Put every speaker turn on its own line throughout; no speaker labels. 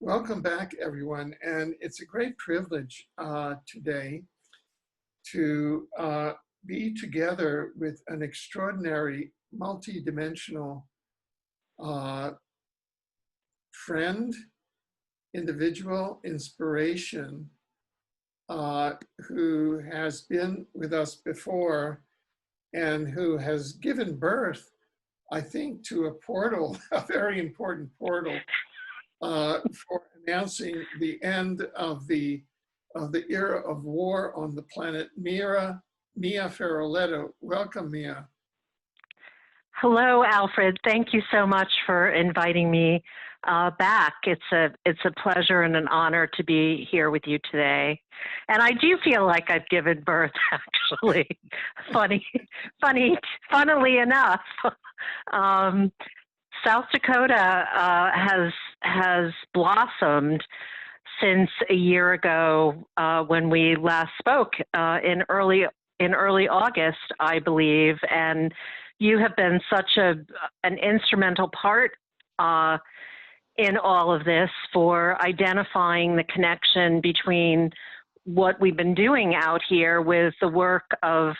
Welcome back, everyone. And it's a great privilege today to be together with an extraordinary, multidimensional friend, individual, inspiration, who has been with us before and who has given birth, I think, to a portal, a very important portal, for announcing the end of the era of war on the planet. Mia Feroleto. Welcome, Mia.
Hello, Alfred. Thank you so much for inviting me back. It's a pleasure and an honor to be here with you today. And I do feel like I've given birth, actually. Funnily enough. South Dakota has blossomed since a year ago when we last spoke in early August, I believe, and you have been such an instrumental part in all of this for identifying the connection between what we've been doing out here with the work of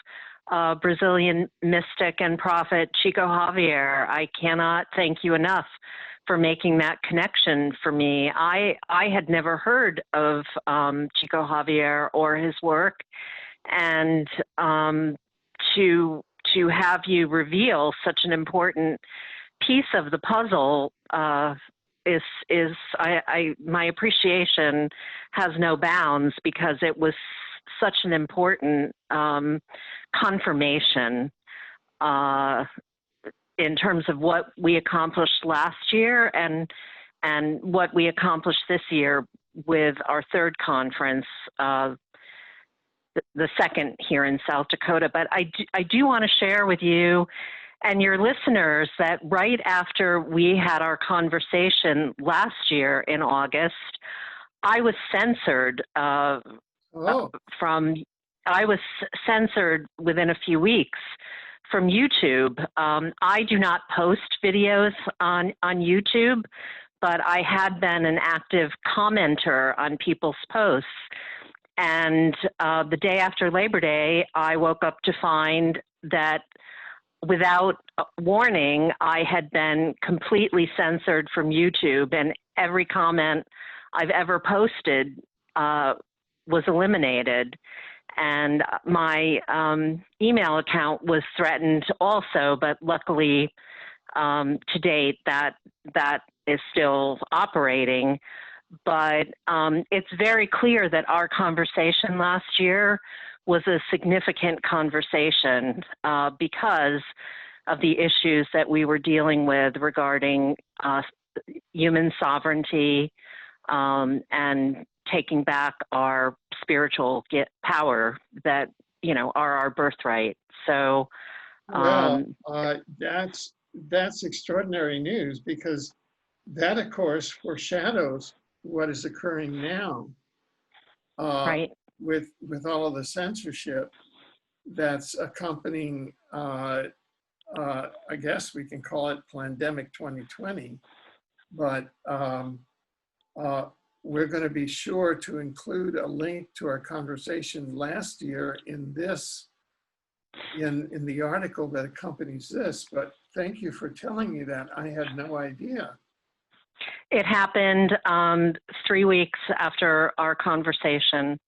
Brazilian mystic and prophet Chico Xavier. I cannot thank you enough for making that connection for me. I had never heard of Chico Xavier or his work, and to have you reveal such an important piece of the puzzle is my appreciation has no bounds, because it was such an important confirmation in terms of what we accomplished last year and what we accomplished this year with our third conference, the second here in South Dakota. But I do want to share with you and your listeners that right after we had our conversation last year in August, I was censored I was censored within a few weeks from YouTube. I do not post videos on YouTube, but I had been an active commenter on people's posts. And the day after Labor Day, I woke up to find that without warning, I had been completely censored from YouTube, and every comment I've ever posted was eliminated. And my email account was threatened also, but luckily to date that is still operating. But it's very clear that our conversation last year was a significant conversation because of the issues that we were dealing with regarding human sovereignty and taking back our spiritual power that, are our birthright. So
that's extraordinary news, because that, of course, foreshadows what is occurring now,
right,
with all of the censorship that's accompanying, I guess we can call it Plandemic 2020, but we're going to be sure to include a link to our conversation last year in the article that accompanies this. But thank you for telling me that. I had no idea.
It happened 3 weeks after our conversation.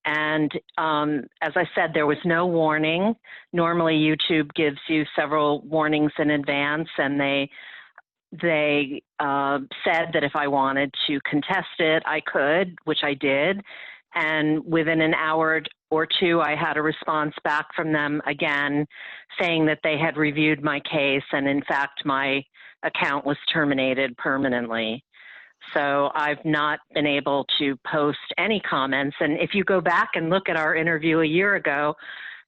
And as I said, there was no warning. Normally, YouTube gives you several warnings in advance, and they said that if I wanted to contest it, I could, which I did. And within an hour or two, I had a response back from them again saying that they had reviewed my case, and in fact, my account was terminated permanently. So I've not been able to post any comments. And if you go back and look at our interview a year ago,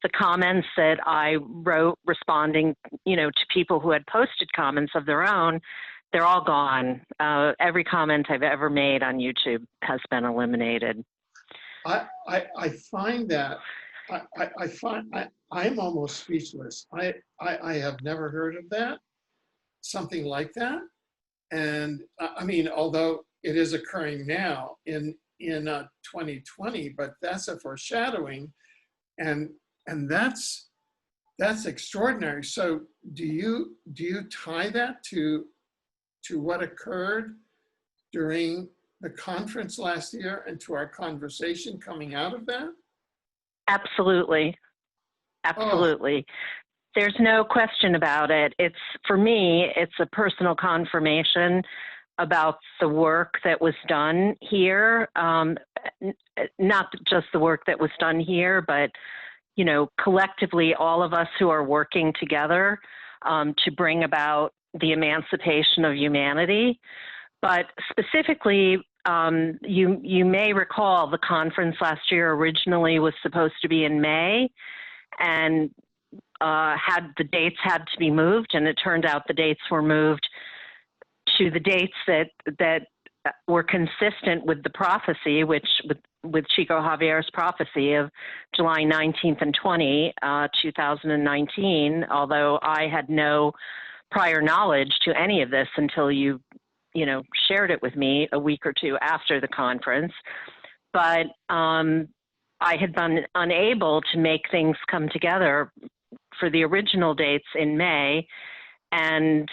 the comments that I wrote responding, to people who had posted comments of their own, they're all gone. Every comment I've ever made on YouTube has been eliminated.
I find that I'm almost speechless. I have never heard of that, something like that. And I mean, although it is occurring now in 2020, but that's a foreshadowing, and that's extraordinary. So do you tie that to what occurred during the conference last year and to our conversation coming out of that?
Absolutely. Absolutely. There's no question about it. It's, for me, it's a personal confirmation about the work that was done here. Not just the work that was done here, but, you know, collectively, all of us who are working together to bring about the emancipation of humanity. But specifically, you may recall the conference last year originally was supposed to be in May, and the dates had to be moved, and it turned out the dates were moved to the dates that were consistent with the prophecy, with Chico Javier's prophecy of July 19th and 2019, although I had no prior knowledge to any of this until you shared it with me a week or two after the conference. But I had been unable to make things come together for the original dates in May. And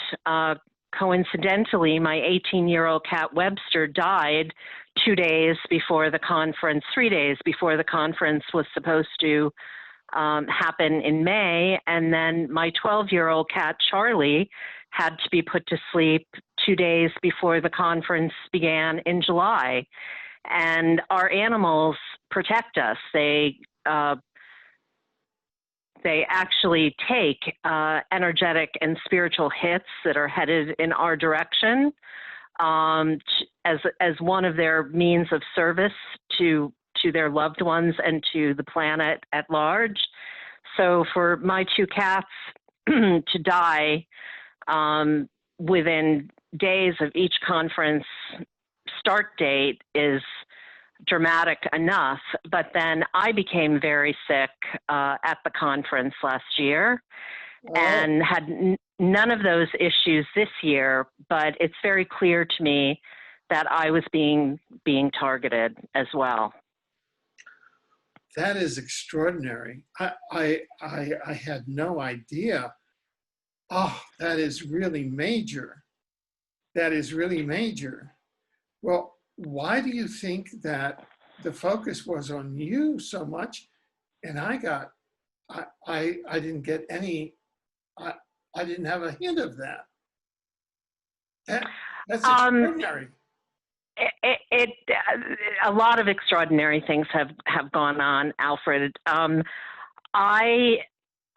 coincidentally, my 18-year-old cat Webster died 2 days before the conference, 3 days before the conference was supposed to happen in May. And then my 12-year-old cat Charlie had to be put to sleep 2 days before the conference began in July. And our animals protect us. They actually take energetic and spiritual hits that are headed in our direction as one of their means of service to their loved ones and to the planet at large. So for my two cats to die within days of each conference start date is dramatic enough. But then I became very sick at the conference last year and had none of those issues this year, but it's very clear to me that I was being targeted as well.
That is extraordinary. I had no idea. Oh, that is really major. That is really major. Well, why do you think that the focus was on you so much, and I didn't get any, I didn't have a hint of that. That's extraordinary.
A lot of extraordinary things have gone on, Alfred. I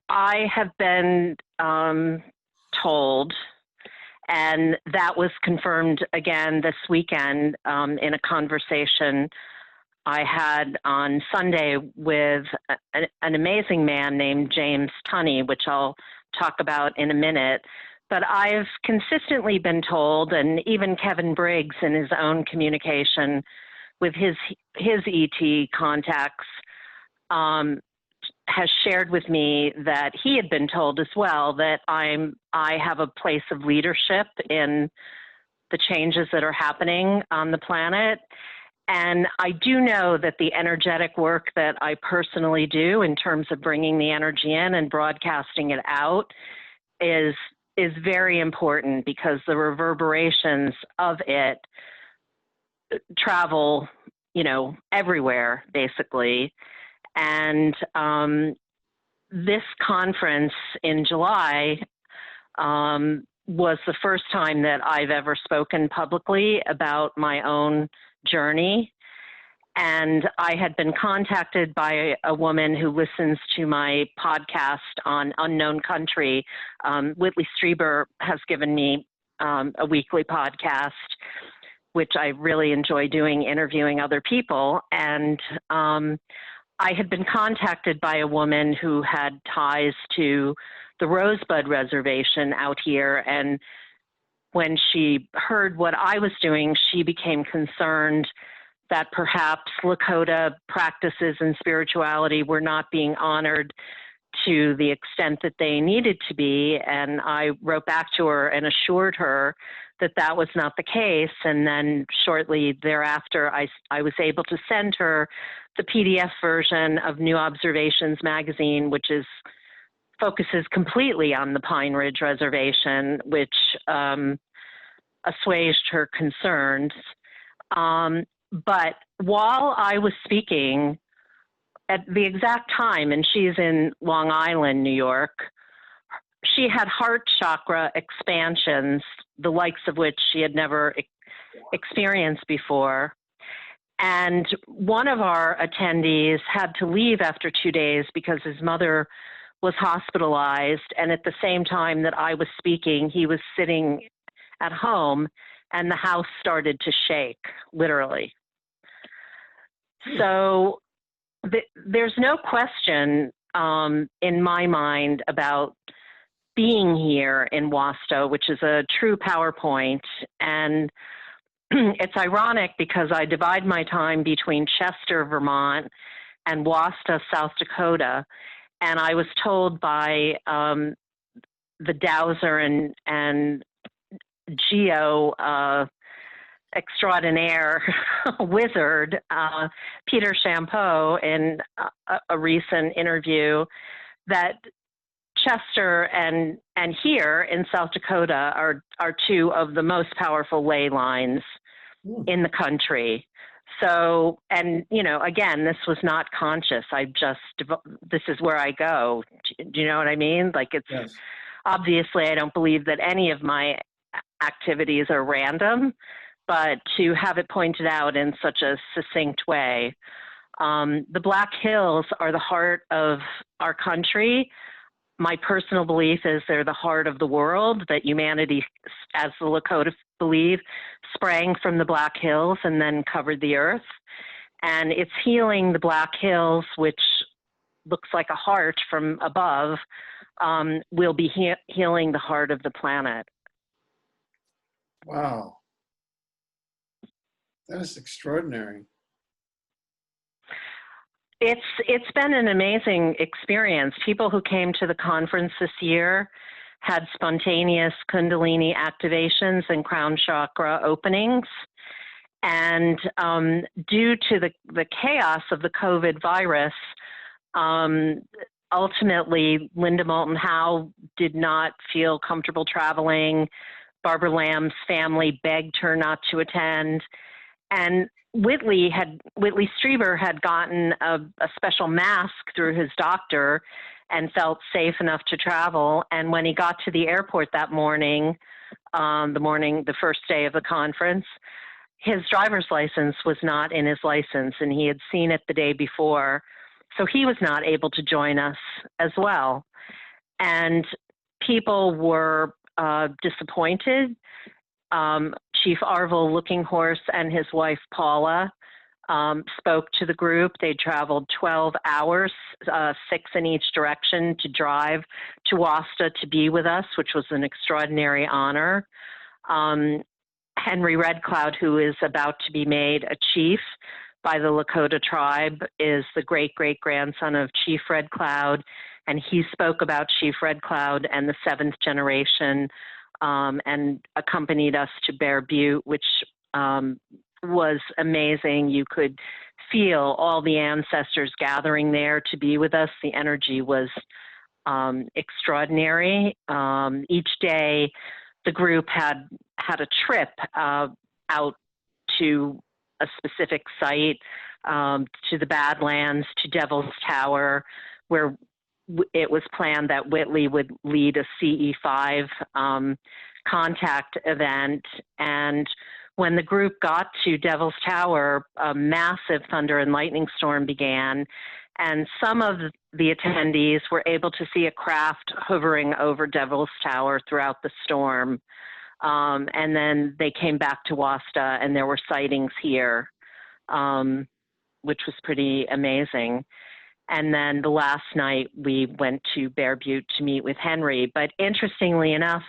have been told, and that was confirmed again this weekend in a conversation I had on Sunday with an amazing man named James Tunney, which I'll talk about in a minute. But I've consistently been told, and even Kevin Briggs in his own communication with his ET contacts has shared with me that he had been told as well that I have a place of leadership in the changes that are happening on the planet. And I do know that the energetic work that I personally do in terms of bringing the energy in and broadcasting it out is very important, because the reverberations of it travel, everywhere, basically. And this conference in July was the first time that I've ever spoken publicly about my own journey. And I had been contacted by a woman who listens to my podcast on Unknown Country. Whitley Strieber has given me a weekly podcast, which I really enjoy doing, interviewing other people. And I had been contacted by a woman who had ties to the Rosebud Reservation out here. And when she heard what I was doing, she became concerned that perhaps Lakota practices and spirituality were not being honored to the extent that they needed to be. And I wrote back to her and assured her that was not the case. And then shortly thereafter, I was able to send her the PDF version of New Observations magazine, which focuses completely on the Pine Ridge Reservation, which assuaged her concerns. But while I was speaking, at the exact time, and she's in Long Island, New York, she had heart chakra expansions, the likes of which she had never experienced before. And one of our attendees had to leave after 2 days because his mother was hospitalized. And at the same time that I was speaking, he was sitting at home and the house started to shake, literally. So there's no question in my mind about being here in Wasta, which is a true PowerPoint. And it's ironic because I divide my time between Chester, Vermont, and Wasta, South Dakota. And I was told by the dowser and geo extraordinaire wizard, Peter Champeau, in a recent interview, that Chester and here in South Dakota are two of the most powerful ley lines in the country. So, and again, this was not conscious. This is where I go. Do you know what I mean? Like, it's yes. Obviously, I don't believe that any of my activities are random, but to have it pointed out in such a succinct way. The Black Hills are the heart of our country. My personal belief is they're the heart of the world, that humanity, as the Lakota believe, sprang from the Black Hills and then covered the earth. And it's healing the Black Hills, which looks like a heart from above, will be healing the heart of the planet.
Wow. That is extraordinary.
It's been an amazing experience. People who came to the conference this year had spontaneous Kundalini activations and crown chakra openings. And due to the chaos of the COVID virus, ultimately, Linda Moulton Howe did not feel comfortable traveling. Barbara Lamb's family begged her not to attend. And Whitley Strieber had gotten a special mask through his doctor and felt safe enough to travel. And when he got to the airport that morning, the first day of the conference, his driver's license was not in his license, and he had seen it the day before. So he was not able to join us as well. And people were disappointed. Chief Arvil Looking Horse and his wife Paula spoke to the group. They traveled 12 hours, 6 in each direction, to drive to Wasta to be with us, which was an extraordinary honor. Henry Red Cloud, who is about to be made a chief by the Lakota tribe, is the great-great-grandson of Chief Red Cloud, and he spoke about Chief Red Cloud and the 7th generation, and accompanied us to Bear Butte, which was amazing. You could feel all the ancestors gathering there to be with us. The energy was extraordinary. Each day, the group had a trip out to a specific site, to the Badlands, to Devil's Tower, where it was planned that Whitley would lead a CE5 contact event. And when the group got to Devil's Tower, a massive thunder and lightning storm began, and some of the attendees were able to see a craft hovering over Devil's Tower throughout the storm. And then they came back to Wasta, and there were sightings here, which was pretty amazing. And then the last night, we went to Bear Butte to meet with Henry. But interestingly enough,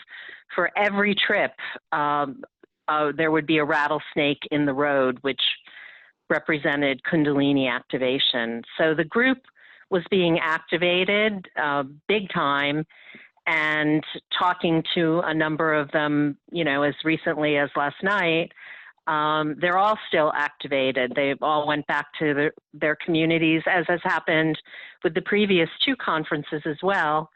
for every trip, there would be a rattlesnake in the road, which represented Kundalini activation. So the group was being activated big time. and talking to a number of them, you know, as recently as last night, they're all still activated. They all went back to their communities, as has happened with the previous 2 conferences as well.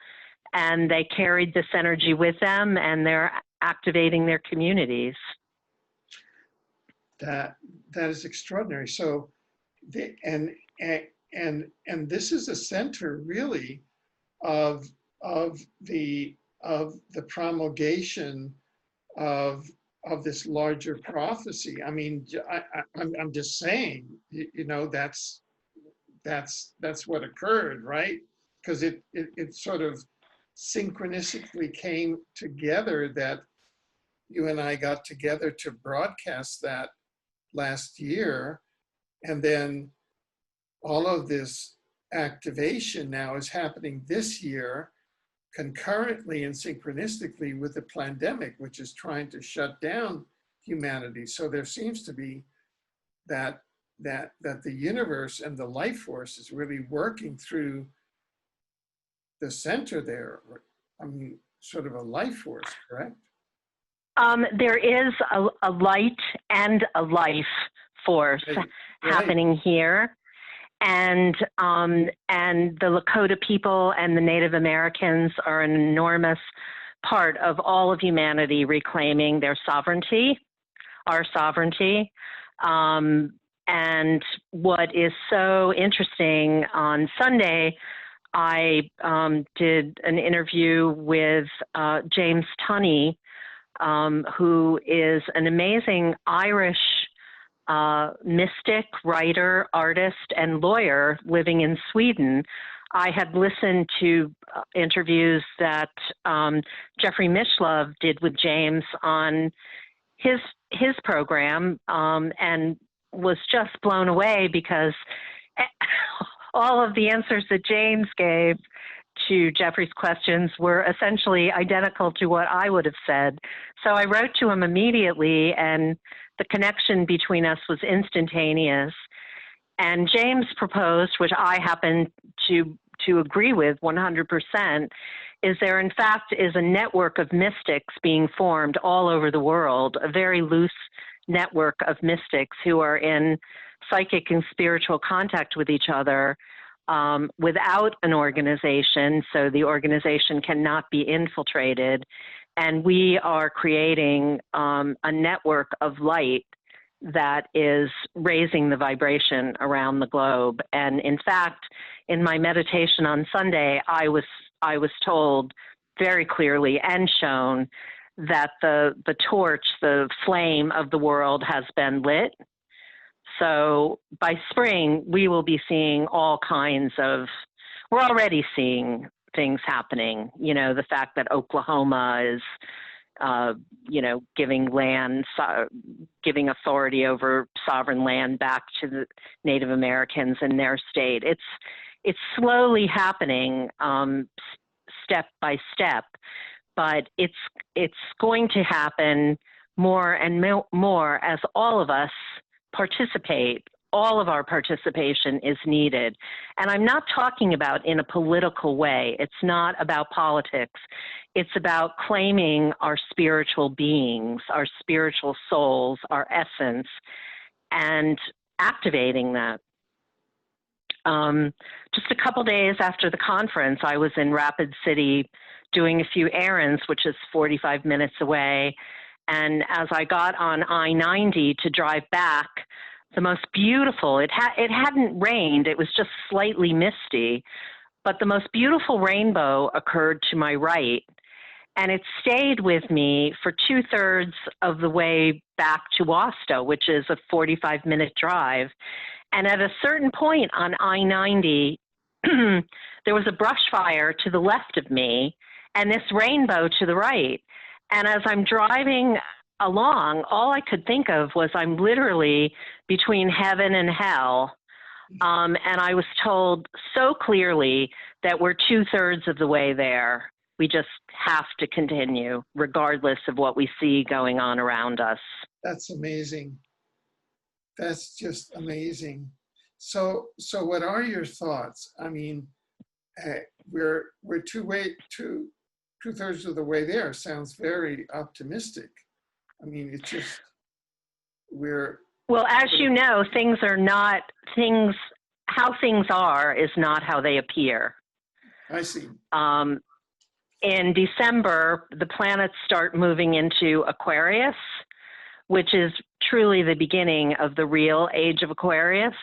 And they carried this energy with them, and they're activating their communities.
That is extraordinary. So, and this is a center really of the promulgation of this larger prophecy. I mean, I'm just saying, you know, that's what occurred, right? Because it sort of synchronistically came together that you and I got together to broadcast that last year, and then all of this activation now is happening this year concurrently and synchronistically with the pandemic, which is trying to shut down humanity. So there seems to be that the universe and the life force is really working through the center there. I mean, sort of a life force, correct?
There is a light and a life force happening here. And the Lakota people and the Native Americans are an enormous part of all of humanity reclaiming their sovereignty, our sovereignty. And what is so interesting, on Sunday, I did an interview with James Tunney, who is an amazing Irish mystic, writer, artist, and lawyer living in Sweden. I had listened to interviews that Jeffrey Mishlove did with James on his program, and was just blown away because all of the answers that James gave to Jeffrey's questions were essentially identical to what I would have said. So I wrote to him immediately, and the connection between us was instantaneous. And James proposed, which I happen to agree with 100%, is there in fact is a network of mystics being formed all over the world, a very loose network of mystics who are in psychic and spiritual contact with each other, without an organization, so the organization cannot be infiltrated. And we are creating a network of light that is raising the vibration around the globe. And in fact, in my meditation on Sunday, I was told very clearly and shown that the torch, the flame of the world has been lit. So by spring, we will be seeing all kinds of, we're already seeing things happening. You know, the fact that Oklahoma is, you know, giving giving authority over sovereign land back to the Native Americans in their state. It's slowly happening, step by step, but it's going to happen more and more as all of us participate. All of our participation is needed. And I'm not talking about in a political way. It's not about politics. It's about claiming our spiritual beings, our spiritual souls, our essence, and activating that. Just a couple days after the conference, I was in Rapid City doing a few errands, which is 45 minutes away. And as I got on I-90 to drive back, the most beautiful, it hadn't rained, it was just slightly misty, but the most beautiful rainbow occurred to my right. And it stayed with me for 2/3 of the way back to Wasta, which is a 45-minute drive. And at a certain point on I-90, there was a brush fire to the left of me and this rainbow to the right. And as I'm driving along, all I could think of was I'm literally between heaven and hell. And I was told so clearly that we're 2/3 of the way there. We just have to continue, regardless of what we see going on around us.
That's amazing. That's just amazing. So what are your thoughts? I mean, we're two 2/3 of the way there sounds very optimistic. I mean, it's just, we're,
Well, as you know, things are not things, how things are is not how they appear.
I see.
In December, the planets start moving into Aquarius, which is truly the beginning of the real age of Aquarius.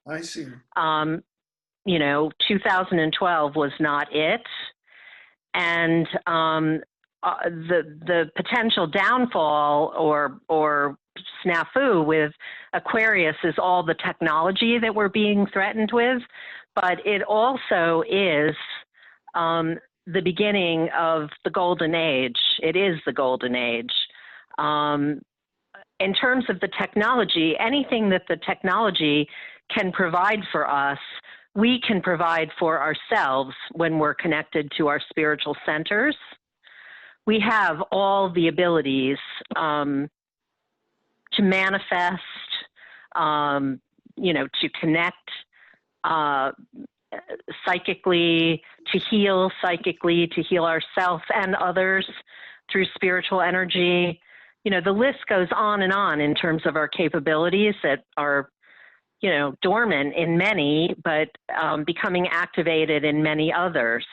I see.
2012 was not it. And the potential downfall or snafu with Aquarius is all the technology that we're being threatened with, but it also is the beginning of the golden age. It is the golden age. In terms of the technology, anything that the technology can provide for us, we can provide for ourselves when we're connected to our spiritual centers. We have all the abilities to manifest, to connect psychically, to heal psychically, to heal ourselves and others through spiritual energy. The list goes on and on in terms of our capabilities that are, dormant in many, but becoming activated in many others.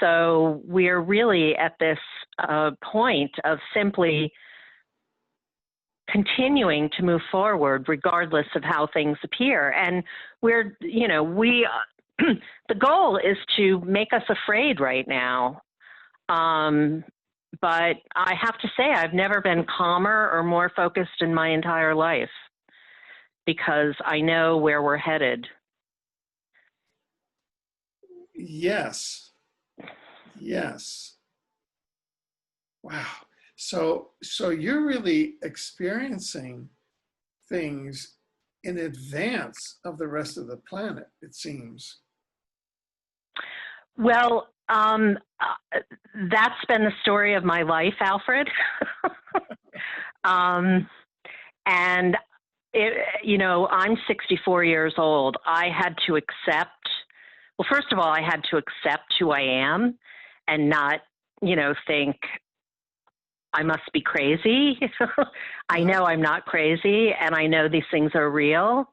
So we're really at this point of simply continuing to move forward regardless of how things appear. And we're, the goal is to make us afraid right now. But I have to say, I've never been calmer or more focused in my entire life because I know where we're headed.
Yes. Yes. Wow. So you're really experiencing things in advance of the rest of the planet, it seems.
Well, that's been the story of my life, Alfred. And I'm 64 years old. I had to accept, well, first of all, I had to accept who I am and not, think I must be crazy. I know I'm not crazy, and I know these things are real.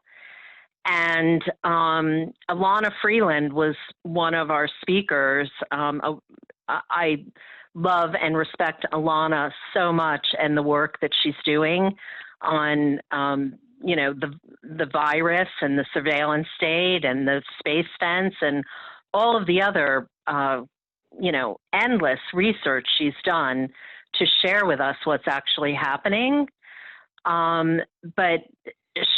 And Alana Freeland was one of our speakers. I love and respect Alana so much and the work that she's doing on, the virus and the surveillance state and the space fence and all of the other, endless research she's done to share with us what's actually happening. But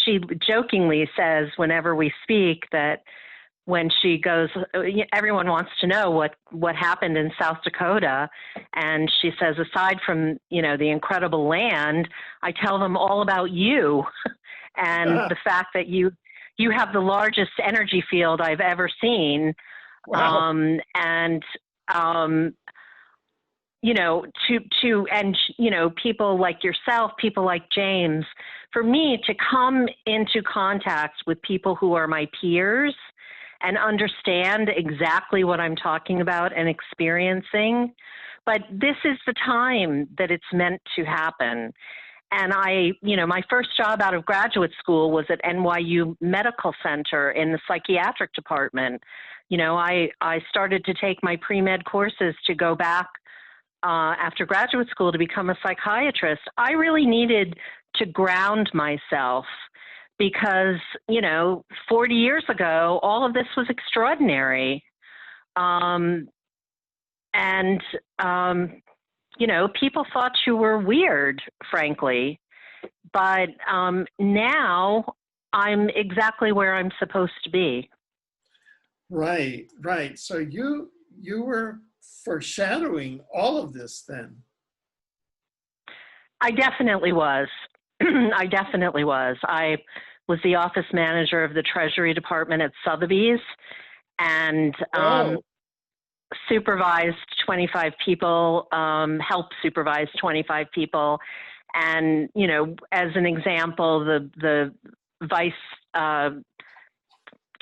she jokingly says whenever we speak that when she goes, everyone wants to know what happened in South Dakota. And she says, aside from, the incredible land, I tell them all about you and the fact that you have the largest energy field I've ever seen.
Wow.
People like yourself, people like James, for me to come into contact with people who are my peers and understand exactly what I'm talking about and experiencing. But this is the time that it's meant to happen. And my first job out of graduate school was at NYU Medical Center in the psychiatric department. I started to take my pre-med courses to go back after graduate school to become a psychiatrist. I really needed to ground myself because, 40 years ago, all of this was extraordinary. People thought you were weird, frankly. But now I'm exactly where I'm supposed to be.
Right. So you were foreshadowing all of this then.
I definitely was. I was the office manager of the Treasury Department at Sotheby's and supervised 25 people, helped supervise 25 people. And, as an example, the vice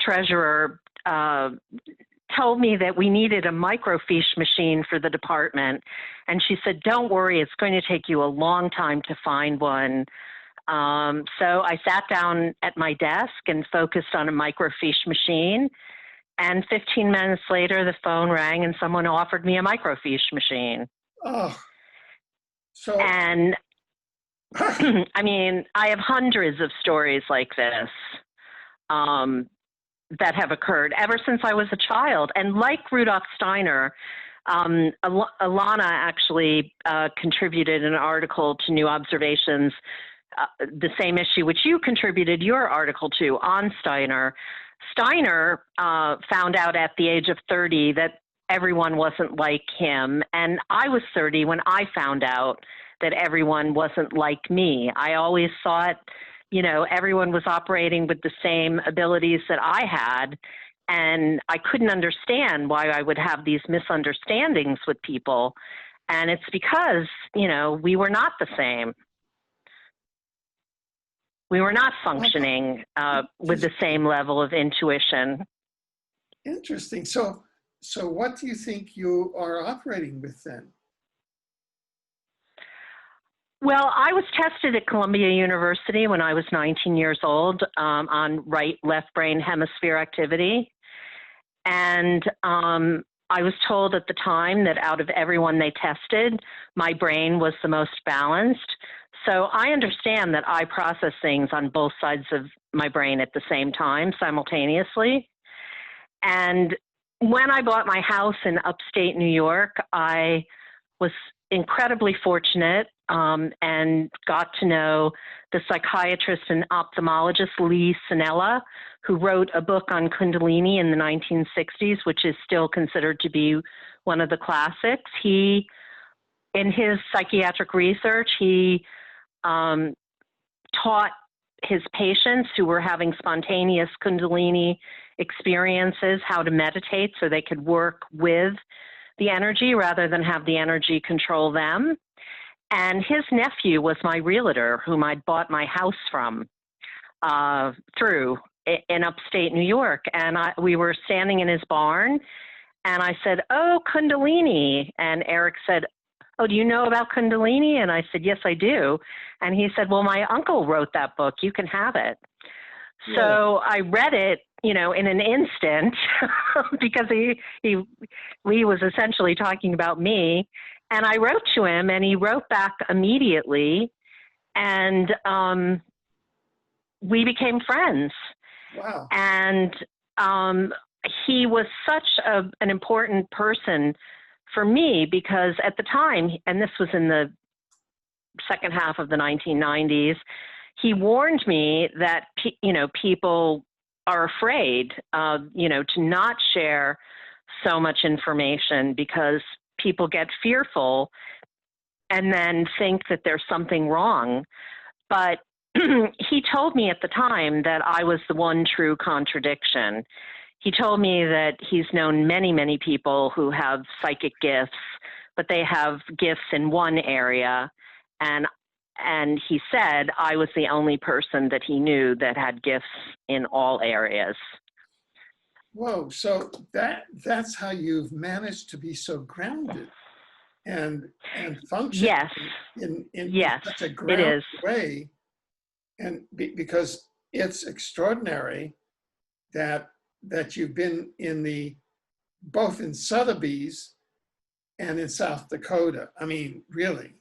treasurer told me that we needed a microfiche machine for the department. And she said, don't worry, it's going to take you a long time to find one. So I sat down at my desk and focused on a microfiche machine. And 15 minutes later, the phone rang and someone offered me a microfiche machine.
Oh, so.
And I mean, I have hundreds of stories like this that have occurred ever since I was a child. And like Rudolf Steiner, Alana actually contributed an article to New Observations, the same issue which you contributed your article to on Steiner. Steiner found out at the age of 30 that everyone wasn't like him. And I was 30 when I found out that everyone wasn't like me. I always thought, you know, everyone was operating with the same abilities that I had. And I couldn't understand why I would have these misunderstandings with people. And it's because, you know, we were not the same. We were not functioning with the same level of intuition.
Interesting. So what do you think you are operating with then?
Well, I was tested at Columbia University when I was 19 years old on right-left brain hemisphere activity. And I was told at the time that out of everyone they tested, my brain was the most balanced. So I understand that I process things on both sides of my brain at the same time, simultaneously. And when I bought my house in upstate New York, I was incredibly fortunate and got to know the psychiatrist and ophthalmologist Lee Sinella, who wrote a book on Kundalini in the 1960s, which is still considered to be one of the classics. He, in his psychiatric research, he taught his patients who were having spontaneous Kundalini experiences how to meditate so they could work with the energy rather than have the energy control them. And his nephew was my realtor, whom I'd bought my house from through in upstate New York. And we were standing in his barn, and I said, "Oh, Kundalini." And Eric said, "Oh, do you know about Kundalini?" And I said, "Yes, I do." And he said, "Well, my uncle wrote that book. You can have it." Yeah. So I read it, you know, in an instant because Lee was essentially talking about me. And I wrote to him, and he wrote back immediately, and we became friends.
Wow.
And he was such an important person for me because at the time, and this was in the second half of the 1990s, he warned me that, you know, people are afraid, you know, to not share so much information because people get fearful and then think that there's something wrong. But he told me at the time that I was the one true contradiction. He told me that he's known many, many people who have psychic gifts, but they have gifts in one area. And he said I was the only person that he knew that had gifts in all areas.
Whoa, so that's how you've managed to be so grounded and function
yes.
in
yes,
such a grounded
it is.
way. And because it's extraordinary that you've been both in Sotheby's and in South Dakota. I mean, really.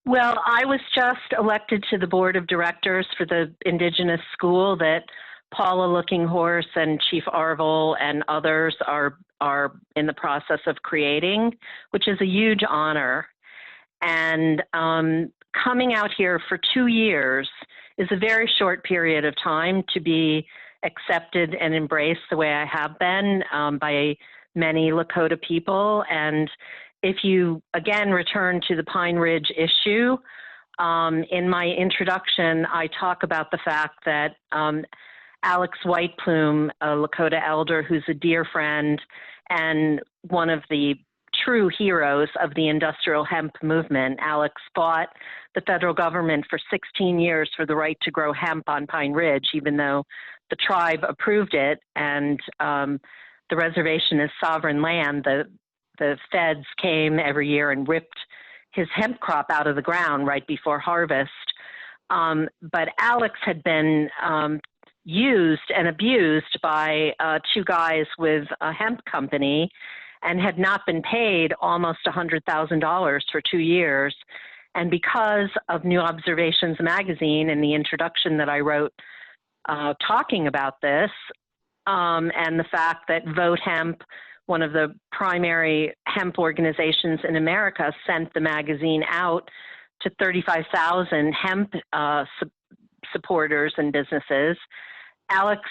Well, I was just elected to the board of directors for the Indigenous school that Paula Lookinghorse and Chief Arvil and others are in the process of creating, which is a huge honor. And coming out here for 2 years is a very short period of time to be accepted and embraced the way I have been by many Lakota people. And if you, again, return to the Pine Ridge issue, in my introduction, I talk about the fact that Alex Whiteplume, a Lakota elder who's a dear friend and one of the true heroes of the industrial hemp movement. Alex fought the federal government for 16 years for the right to grow hemp on Pine Ridge, even though the tribe approved it, and the reservation is sovereign land. The feds came every year and ripped his hemp crop out of the ground right before harvest. But Alex had been used and abused by two guys with a hemp company and had not been paid almost $100,000 for 2 years. And because of New Observations magazine and the introduction that I wrote talking about this, and the fact that Vote Hemp, one of the primary hemp organizations in America, sent the magazine out to 35,000 hemp supporters and businesses, Alex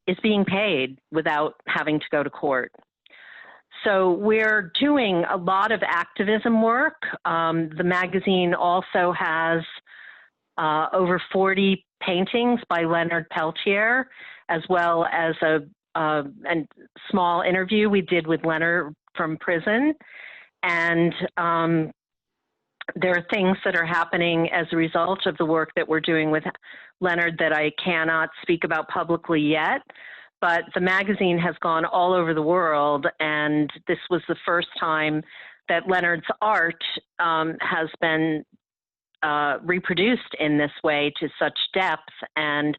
is being paid without having to go to court. So we're doing a lot of activism work. The magazine also has over 40 paintings by Leonard Peltier, as well as a small interview we did with Leonard from prison. And there are things that are happening as a result of the work that we're doing with Leonard that I cannot speak about publicly yet. But the magazine has gone all over the world, and this was the first time that Leonard's art has been reproduced in this way to such depth. And,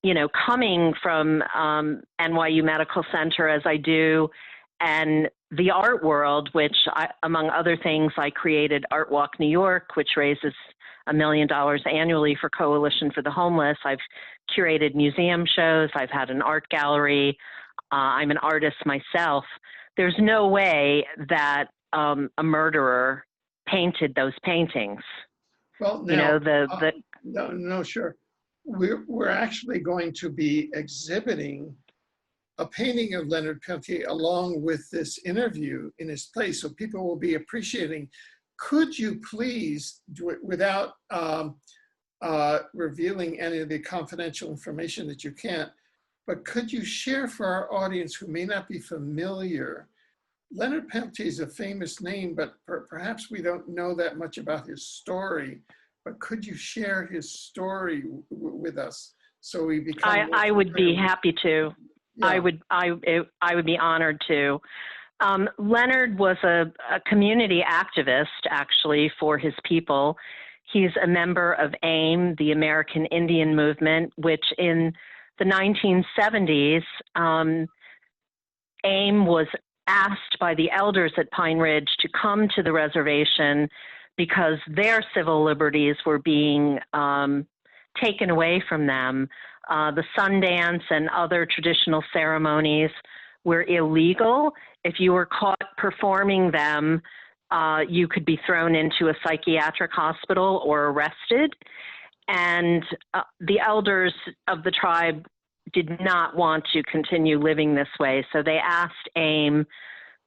you know, coming from NYU Medical Center as I do, and the art world, which among other things, I created Art Walk New York, which raises $1 million annually for Coalition for the Homeless. I've curated museum shows. I've had an art gallery. I'm an artist myself. There's no way that a murderer painted those paintings.
Well, now, no, sure. We're actually going to be exhibiting a painting of Leonard Peltier along with this interview in his place, so people will be appreciating. Could you please do it without revealing any of the confidential information that you can't, but could you share for our audience who may not be familiar? Leonard Peltier is a famous name, but perhaps we don't know that much about his story, but could you share his story with us so we become—
I would be happy to. Yeah. I would be honored to. Leonard was a community activist, actually, for his people. He's a member of AIM, the American Indian Movement, which in the 1970s, AIM was asked by the elders at Pine Ridge to come to the reservation because their civil liberties were being taken away from them. The Sundance and other traditional ceremonies were illegal. If you were caught performing them, you could be thrown into a psychiatric hospital or arrested. And the elders of the tribe did not want to continue living this way. So they asked AIM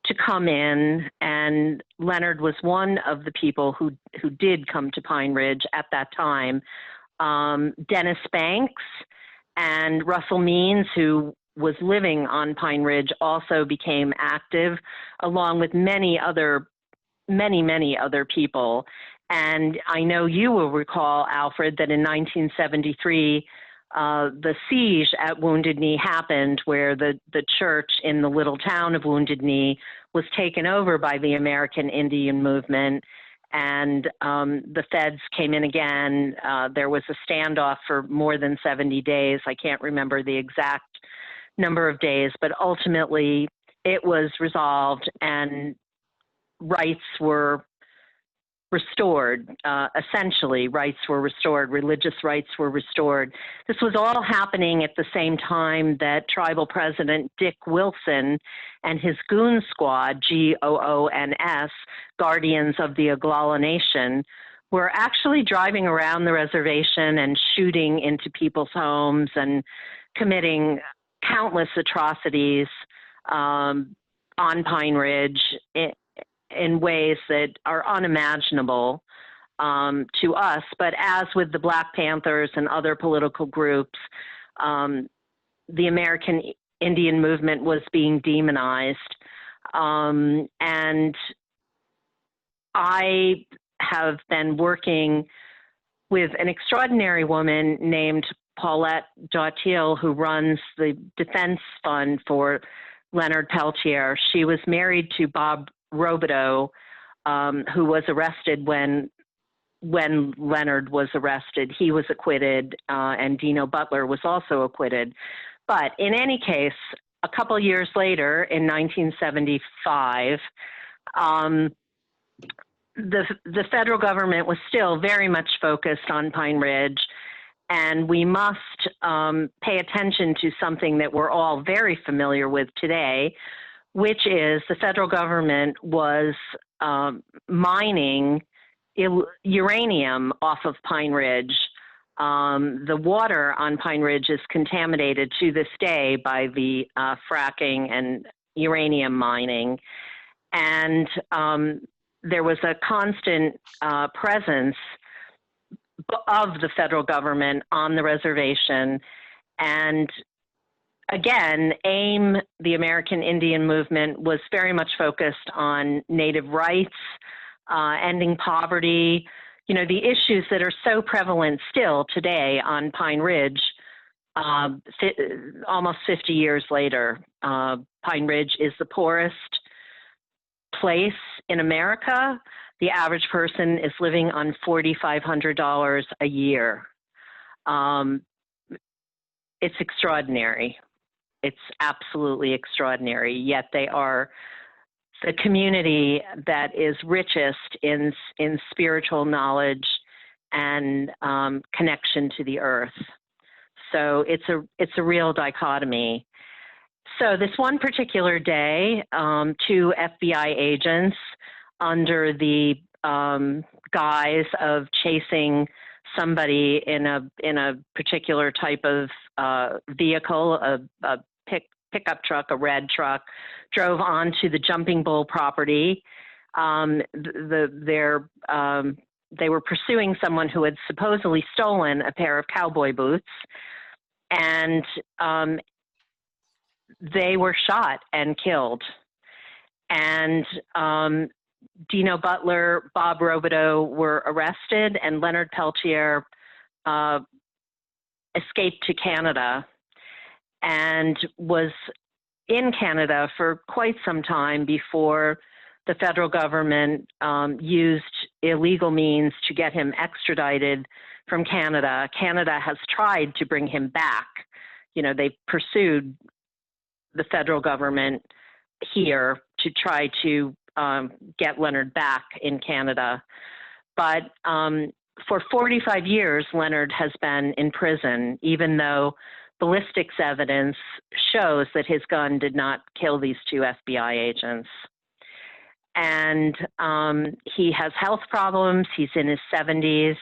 to come in, and Leonard was one of the people who did come to Pine Ridge at that time. Dennis Banks and Russell Means, who was living on Pine Ridge, also became active, along with many other people. And I know you will recall, Alfred, that in 1973, the siege at Wounded Knee happened, where the church in the little town of Wounded Knee was taken over by the American Indian Movement, and the feds came in again. There was a standoff for more than 70 days. I can't remember the exact number of days, but ultimately it was resolved and rights were restored. Essentially, rights were restored, religious rights were restored. This was all happening at the same time that tribal president Dick Wilson and his goon squad, GOONS, Guardians of the Oglala Nation, were actually driving around the reservation and shooting into people's homes and committing countless atrocities on Pine Ridge in ways that are unimaginable to us. But as with the Black Panthers and other political groups, the American Indian movement was being demonized. And I have been working with an extraordinary woman named Paulette Dauteuil, who runs the defense fund for Leonard Peltier. She was married to Bob Robideau, who was arrested when Leonard was arrested. He was acquitted, and Dino Butler was also acquitted. But in any case, a couple years later, in 1975, the federal government was still very much focused on Pine Ridge, and we must pay attention to something that we're all very familiar with today, which is the federal government was mining uranium off of Pine Ridge. The water on Pine Ridge is contaminated to this day by the fracking and uranium mining. And there was a constant presence of the federal government on the reservation. And again, AIM, the American Indian Movement, was very much focused on Native rights, ending poverty, you know, the issues that are so prevalent still today on Pine Ridge, almost 50 years later. Pine Ridge is the poorest place in America. The average person is living on $4,500 a year. It's extraordinary. It's absolutely extraordinary, yet they are the community that is richest in spiritual knowledge and connection to the earth. So it's a real dichotomy. So this one particular day, two FBI agents, under the guise of chasing somebody in a particular type of vehicle, a pickup truck, a red truck, drove onto the Jumping Bull property. They were pursuing someone who had supposedly stolen a pair of cowboy boots, and they were shot and killed. And Dino Butler, Bob Robideau were arrested, and Leonard Peltier escaped to Canada and was in Canada for quite some time before the federal government used illegal means to get him extradited from Canada. Canada has tried to bring him back. You know, they pursued the federal government here to try to get Leonard back in Canada. But for 45 years, Leonard has been in prison, even though ballistics evidence shows that his gun did not kill these two FBI agents. And he has health problems. He's in his 70s.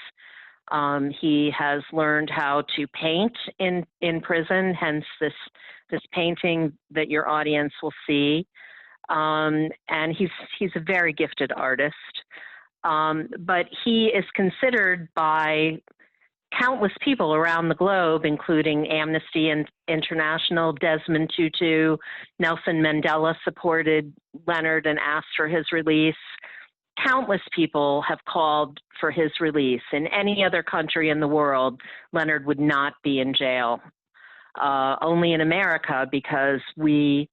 He has learned how to paint in prison, hence this painting that your audience will see. And he's a very gifted artist. But he is considered by countless people around the globe, including Amnesty International, Desmond Tutu, Nelson Mandela supported Leonard and asked for his release. Countless people have called for his release. In any other country in the world, Leonard would not be in jail. Only in America, because we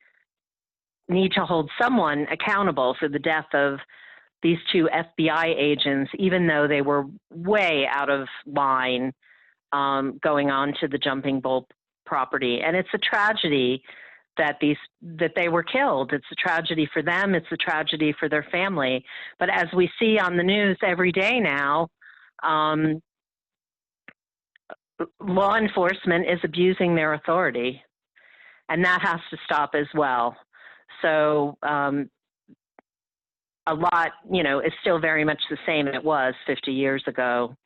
need to hold someone accountable for the death of these two FBI agents, even though they were way out of line going on to the Jumping Bull property. And it's a tragedy that they were killed. It's a tragedy for them. It's a tragedy for their family. But as we see on the news every day now, law enforcement is abusing their authority, and that has to stop as well. So a lot, you know, is still very much the same it was 50 years ago.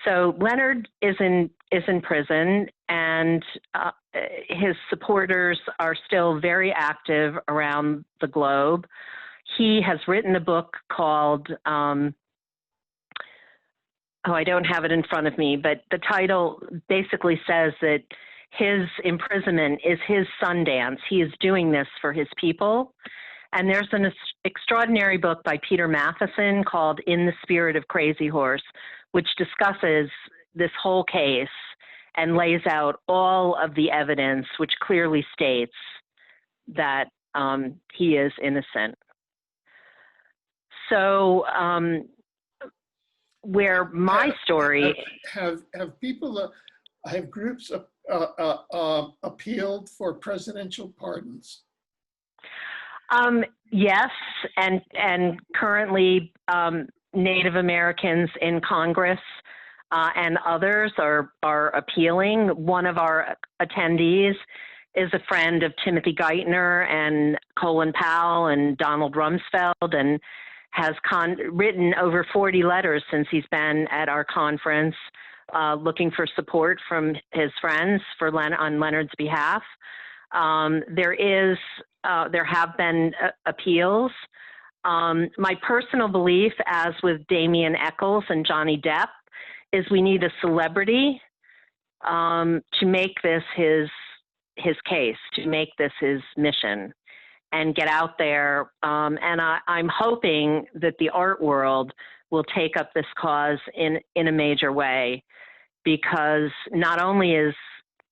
So Leonard is in prison, and his supporters are still very active around the globe. He has written a book called, I don't have it in front of me, but the title basically says that his imprisonment is his Sundance. He is doing this for his people. And there's an extraordinary book by Peter Matheson called In the Spirit of Crazy Horse, which discusses this whole case and lays out all of the evidence, which clearly states that he is innocent. So where my story...
Have people, have groups appealed for presidential pardons?
Yes, and currently Native Americans in Congress and others are appealing. One of our attendees is a friend of Timothy Geithner and Colin Powell and Donald Rumsfeld, and has written over 40 letters since he's been at our conference, looking for support from his friends on Leonard's behalf. There have been appeals. My personal belief, as with Damien Eccles and Johnny Depp, is we need a celebrity to make this his case, to make this his mission, and get out there. And I'm hoping that the art world will take up this cause in a major way, because not only is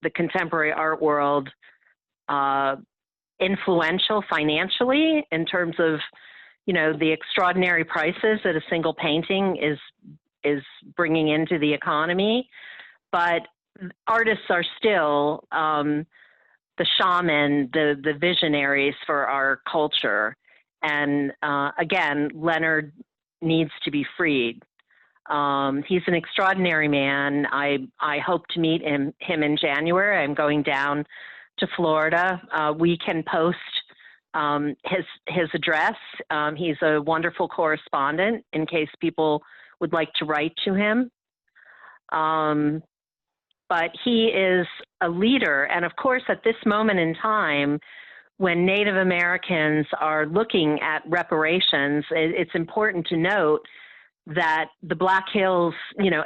the contemporary art world influential financially in terms of, the extraordinary prices that a single painting is bringing into the economy, but artists are still the shaman, the visionaries for our culture. And again, Leonard needs to be freed. He's an extraordinary man. I hope to meet him in January. I'm going down to Florida. We can post his address. He's a wonderful correspondent in case people would like to write to him. But he is a leader. And of course, at this moment in time, when Native Americans are looking at reparations, it's important to note that the Black Hills,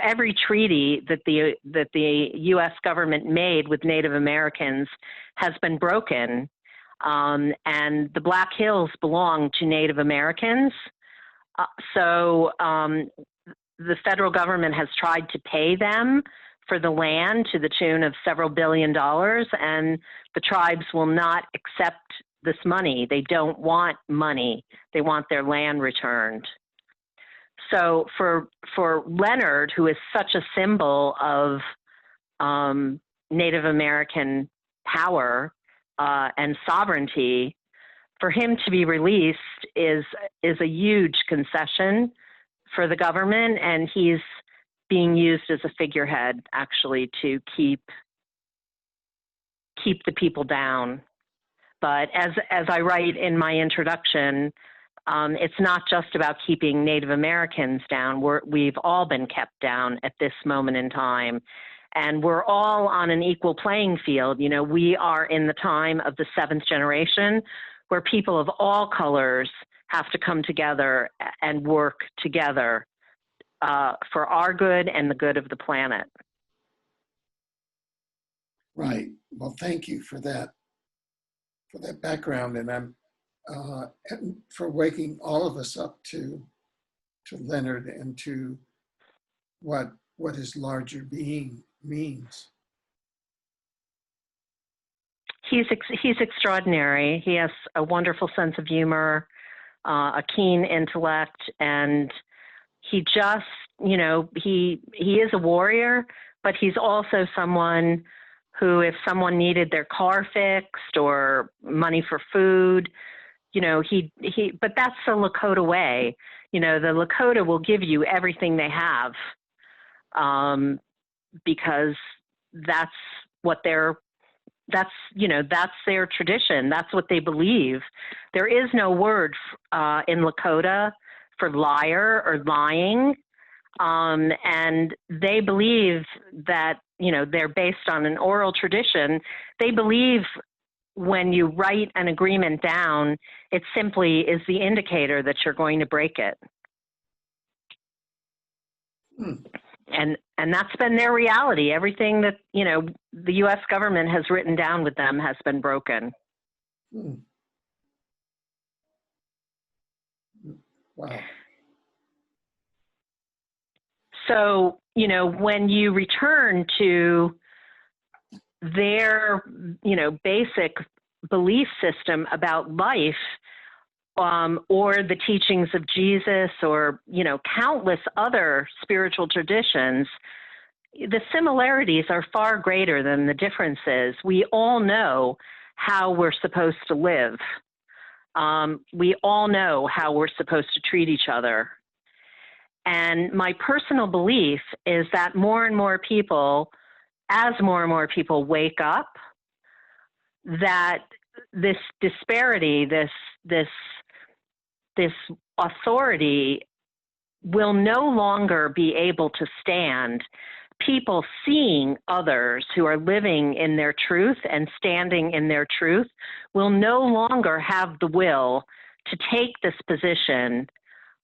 every treaty that the U.S. government made with Native Americans has been broken. And the Black Hills belong to Native Americans. So the federal government has tried to pay them for the land to the tune of several $1 billion, and the tribes will not accept this money. They don't want money. They want their land returned. So for Leonard, who is such a symbol of Native American power and sovereignty, for him to be released is a huge concession for the government, and he's being used as a figurehead, actually, to keep the people down. But as I write in my introduction, it's not just about keeping Native Americans down. We've all been kept down at this moment in time, and we're all on an equal playing field. We are in the time of the seventh generation, where people of all colors have to come together and work together for our good and the good of the planet.
Right. Well, thank you for that background, and I'm for waking all of us up to Leonard and to what his larger being means.
He's extraordinary. He has a wonderful sense of humor, a keen intellect, and he just, he is a warrior, but he's also someone who, if someone needed their car fixed or money for food, but that's the Lakota way. The Lakota will give you everything they have, because that's their tradition. That's what they believe. There is no word in Lakota for liar or lying. And they believe that, they're based on an oral tradition. They believe when you write an agreement down, it simply is the indicator that you're going to break it. And that's been their reality. Everything that, the U.S. government has written down with them has been broken.
Wow.
So, you know, when you return to their, you know, basic belief system about life, or the teachings of Jesus, or, you know, countless other spiritual traditions, the similarities are far greater than the differences. We all know how we're supposed to live. We all know how we're supposed to treat each other. And my personal belief is that more and more people, as more and more people wake up, that this disparity, this authority will no longer be able to stand. People seeing others who are living in their truth and standing in their truth will no longer have the will to take this position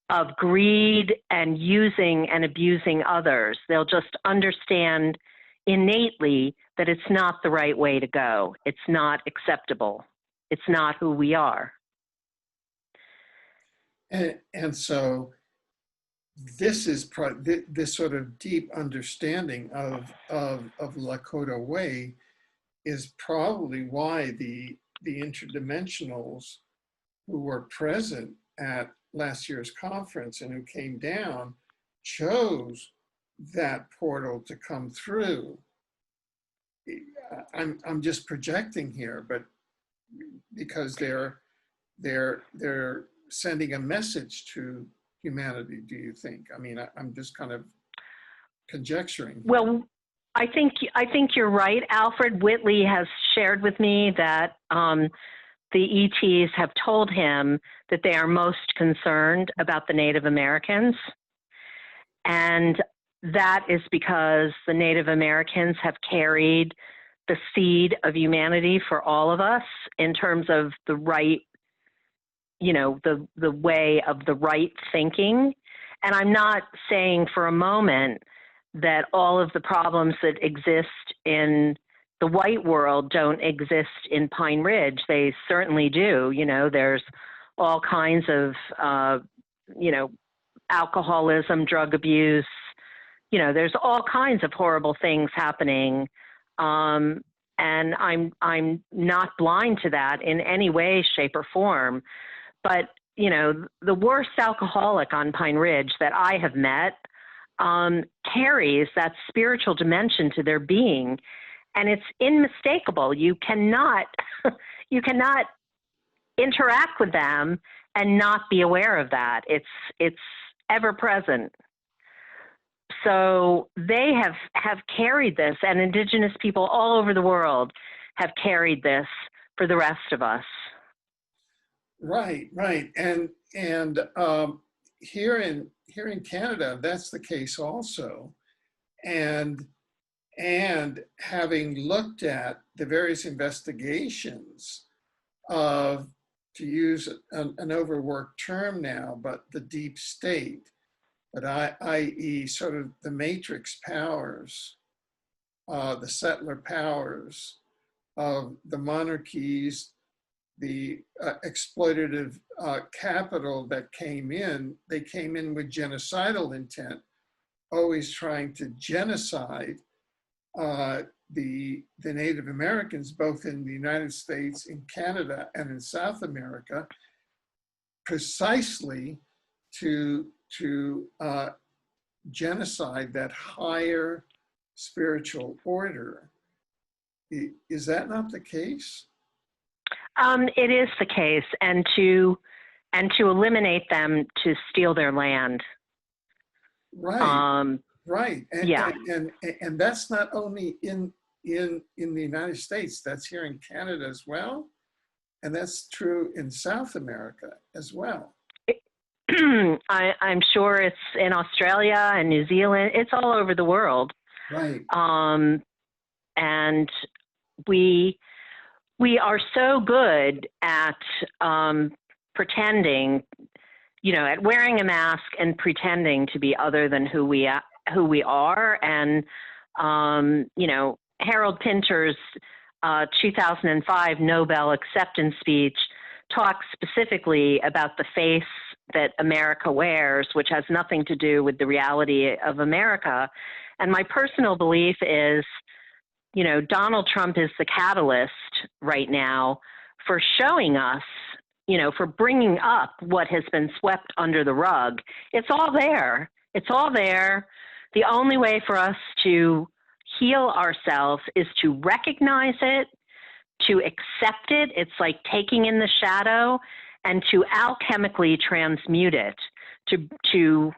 of greed and using and abusing others. They'll just understand innately that it's not the right way to go. It's not acceptable. It's not who we are.
And so this is this sort of deep understanding of Lakota Way is probably why the interdimensionals who were present at last year's conference and who came down chose that portal to come through. I'm just projecting here, but because they're sending a message to humanity, do you think? I mean, I'm just kind of conjecturing here.
Well, I think you're right. Alfred Whitley has shared with me that the ETs have told him that they are most concerned about the Native Americans. And that is because the Native Americans have carried the seed of humanity for all of us in terms of the right, you know, the way of the right thinking. And I'm not saying for a moment that all of the problems that exist in the white world don't exist in Pine Ridge. They certainly do. You know, there's all kinds of, you know, alcoholism, drug abuse. You know, there's all kinds of horrible things happening. And I'm not blind to that in any way, shape, or form. But, you know, the worst alcoholic on Pine Ridge that I have met carries that spiritual dimension to their being. And it's unmistakable. You cannot interact with them and not be aware of that. It's ever present. So they have carried this, and Indigenous people all over the world have carried this for the rest of us.
Right. And here in Canada, that's the case also. And having looked at the various investigations of, to use an overworked term now, but the deep state, but i.e. sort of the matrix powers, the settler powers of the monarchies, the exploitative capital that came in, they came in with genocidal intent, always trying to genocide the Native Americans, both in the United States, in Canada, and in South America, precisely to genocide that higher spiritual order. Is that not the case?
It is the case, and to eliminate them, to steal their land.
Right. Right. And,
yeah.
And that's not only in the United States, that's here in Canada as well. And that's true in South America as well.
I'm sure it's in Australia and New Zealand. It's all over the world.
Right.
And we are so good at pretending, you know, at wearing a mask and pretending to be other than who we are. And, you know, Harold Pinter's 2005 Nobel acceptance speech talks specifically about the face that America wears, which has nothing to do with the reality of America. And my personal belief is, you know, Donald Trump is the catalyst right now for showing us, you know, for bringing up what has been swept under the rug. It's all there. It's all there. The only way for us to heal ourselves is to recognize it, to accept it. It's like taking in the shadow, and to alchemically transmute it, to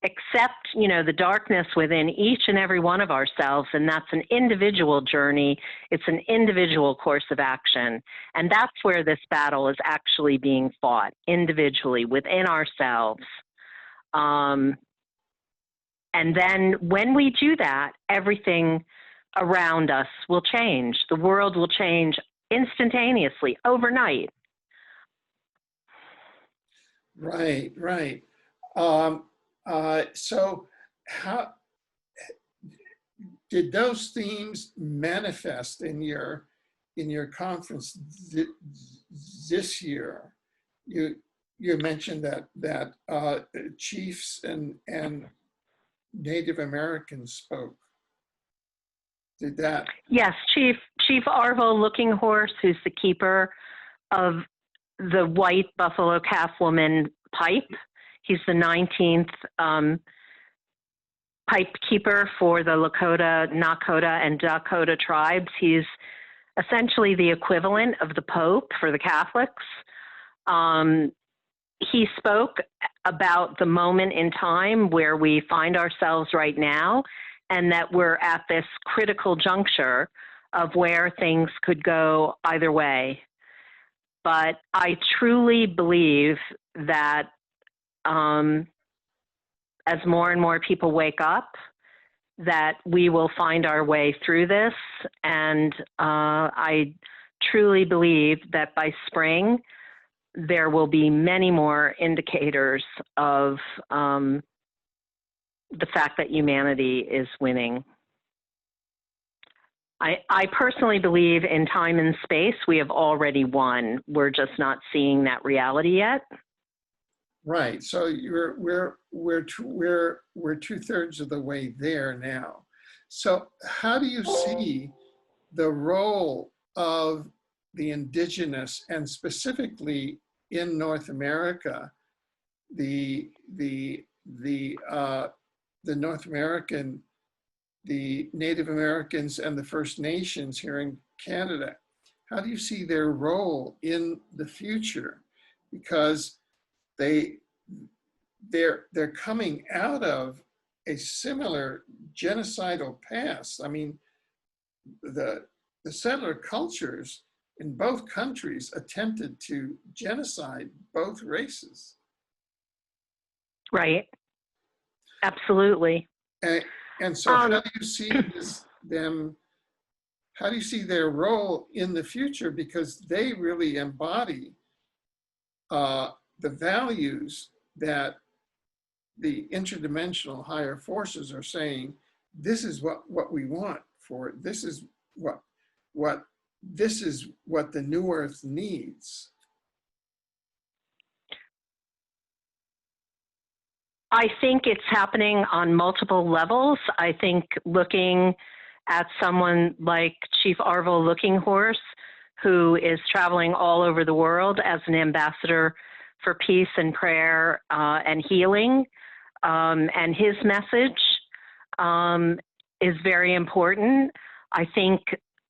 accept, you know, the darkness within each and every one of ourselves. And that's an individual journey. It's an individual course of action. And that's where this battle is actually being fought, individually within ourselves. And then when we do that, everything around us will change. The world will change instantaneously, overnight.
Right, right. So how did those themes manifest in your conference this year? You mentioned that chiefs and Native Americans spoke. Did that?
Yes, Chief Arvo Looking Horse, who's the keeper of the white buffalo calf woman pipe. He's the 19th pipe keeper for the Lakota, Nakota, and Dakota tribes. He's essentially the equivalent of the Pope for the Catholics. He spoke about the moment in time where we find ourselves right now, and that we're at this critical juncture of where things could go either way. But I truly believe that as more and more people wake up, that we will find our way through this. And I truly believe that by spring, there will be many more indicators of the fact that humanity is winning. I personally believe in time and space, we have already won. We're just not seeing that reality yet.
Right. So we're 2/3 of the way there now. So how do you see the role of the indigenous, and specifically in North America, the North American, the Native Americans and the First Nations here in Canada? How do you see their role in the future? Because they're coming out of a similar genocidal past. I mean, the settler cultures in both countries attempted to genocide both races.
Right. Absolutely.
And so how do you see how do you see their role in the future? Because they really embody the values that the interdimensional higher forces are saying, this is what we want for it. This is what the new earth needs.
I think it's happening on multiple levels. I think looking at someone like Chief Arvo Looking Horse, who is traveling all over the world as an ambassador for peace and prayer and healing, and his message is very important. I think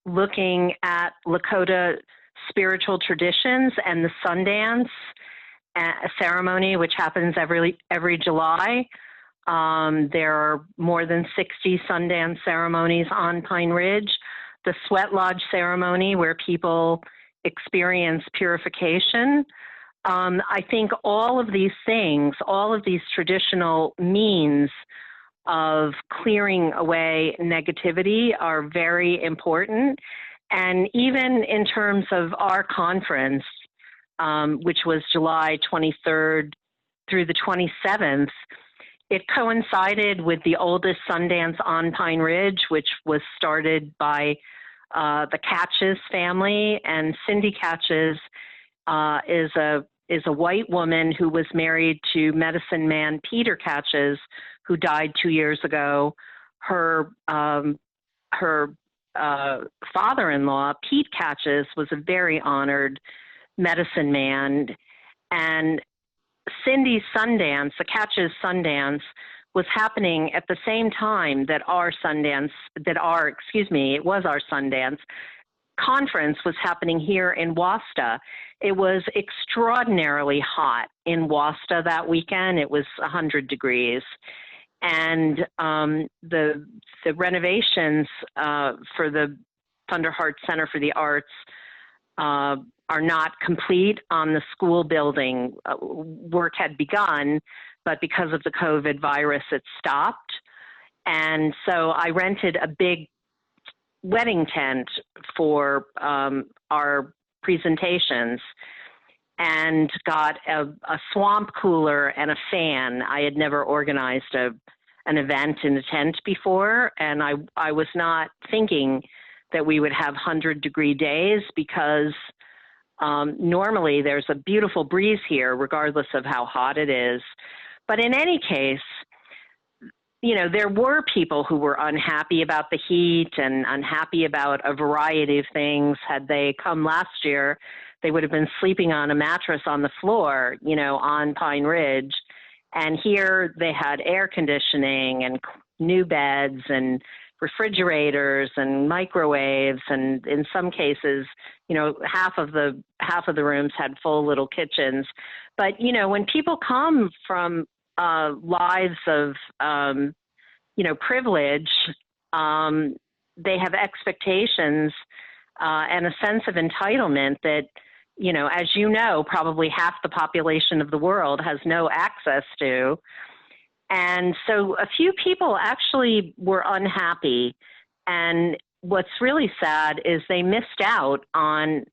looking at Lakota spiritual traditions and the Sundance ceremony, which happens every July. There are more than 60 Sundance ceremonies on Pine Ridge. The Sweat Lodge ceremony, where people experience purification. I think all of these things, all of these traditional means of clearing away negativity are very important. And even in terms of our conference, which was July 23rd through the 27th, it coincided with the oldest Sundance on Pine Ridge, which was started by the Catches family. And Cindy Catches is a is a white woman who was married to medicine man Peter Catches, who died 2 years ago. Her father-in-law, Pete Catches, was a very honored medicine man. And Cindy's Sundance, the Catches Sundance, was happening at the same time that our Sundance conference was happening here in Wasta. It was extraordinarily hot in Wasta that weekend. It was 100 degrees. And the renovations for the Thunderheart Center for the Arts are not complete on the school building. Work had begun, but because of the COVID virus, it stopped. And so I rented a big wedding tent for our presentations and got a swamp cooler and a fan. I had never organized an event in a tent before, and I was not thinking that we would have 100-degree days because normally there's a beautiful breeze here regardless of how hot it is. But in any case, you know, there were people who were unhappy about the heat and unhappy about a variety of things. Had they come last year, they would have been sleeping on a mattress on the floor, you know, on Pine Ridge. And here they had air conditioning and new beds and refrigerators and microwaves. And in some cases, you know, half of the rooms had full little kitchens. But, you know, when people come from lives of, you know, privilege, they have expectations and a sense of entitlement that, you know, as you know, probably half the population of the world has no access to. And so a few people actually were unhappy. And what's really sad is they missed out on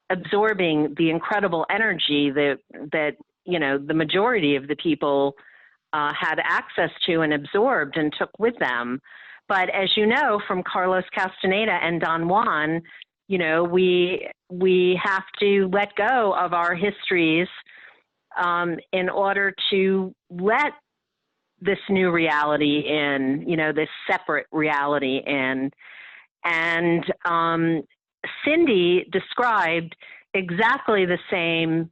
absorbing the incredible energy that you know, the majority of the people had access to and absorbed and took with them. But as you know, from Carlos Castaneda and Don Juan, you know, we have to let go of our histories in order to let this new reality in, you know, this separate reality in. And Cindy described exactly the same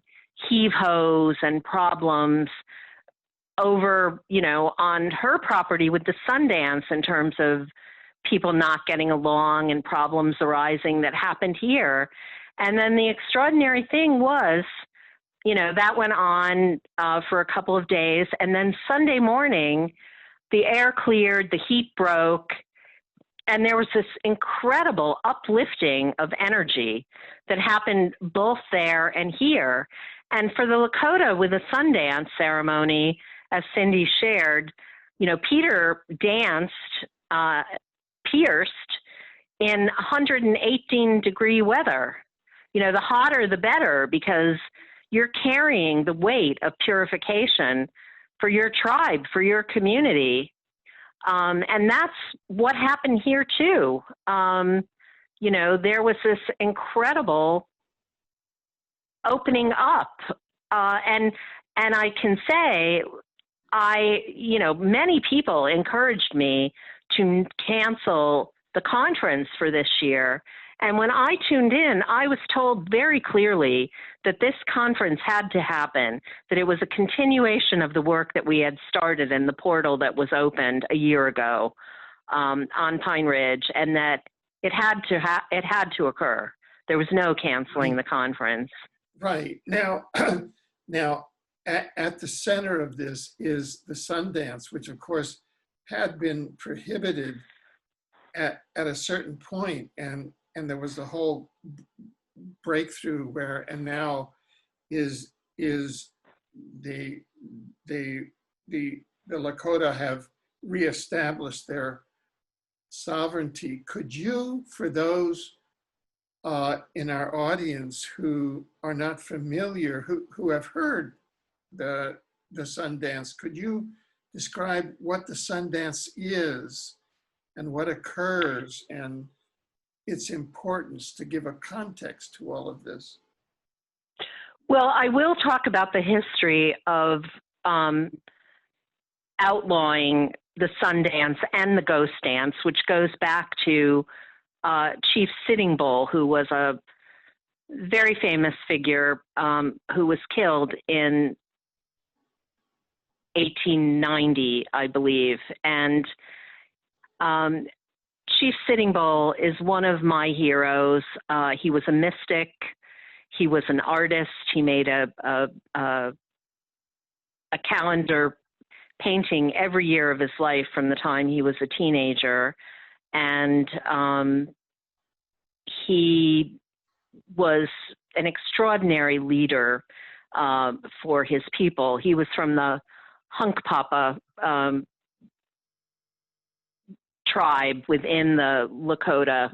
heave-hoes and problems over, you know, on her property with the Sundance in terms of people not getting along and problems arising that happened here. And then the extraordinary thing was, you know, that went on for a couple of days. And then Sunday morning, the air cleared, the heat broke, and there was this incredible uplifting of energy that happened both there and here. And for the Lakota with the Sundance ceremony, as Cindy shared, you know, Peter danced pierced in 118-degree weather. You know, the hotter the better, because you're carrying the weight of purification for your tribe, for your community. And that's what happened here too. You know, there was this incredible opening up. And I can say, you know, many people encouraged me to cancel the conference for this year. And when I tuned in, I was told very clearly that this conference had to happen, that it was a continuation of the work that we had started in the portal that was opened a year ago on Pine Ridge, and that it had to occur. There was no canceling the conference.
Right. Now, at the center of this is the Sundance, which of course had been prohibited at a certain point, and there was a whole breakthrough where, and now is the Lakota have reestablished their sovereignty. Could you, for those in our audience who are not familiar, who have heard the Sundance, could you describe what the Sundance is and what occurs and its importance, to give a context to all of this?
Well, I will talk about the history of outlawing the Sundance and the ghost dance, which goes back to Chief Sitting Bull, who was a very famous figure who was killed in 1890, I believe. And Chief Sitting Bull is one of my heroes. He was a mystic. He was an artist. He made a calendar painting every year of his life from the time he was a teenager. And he was an extraordinary leader for his people. He was from the Hunkpapa tribe within the Lakota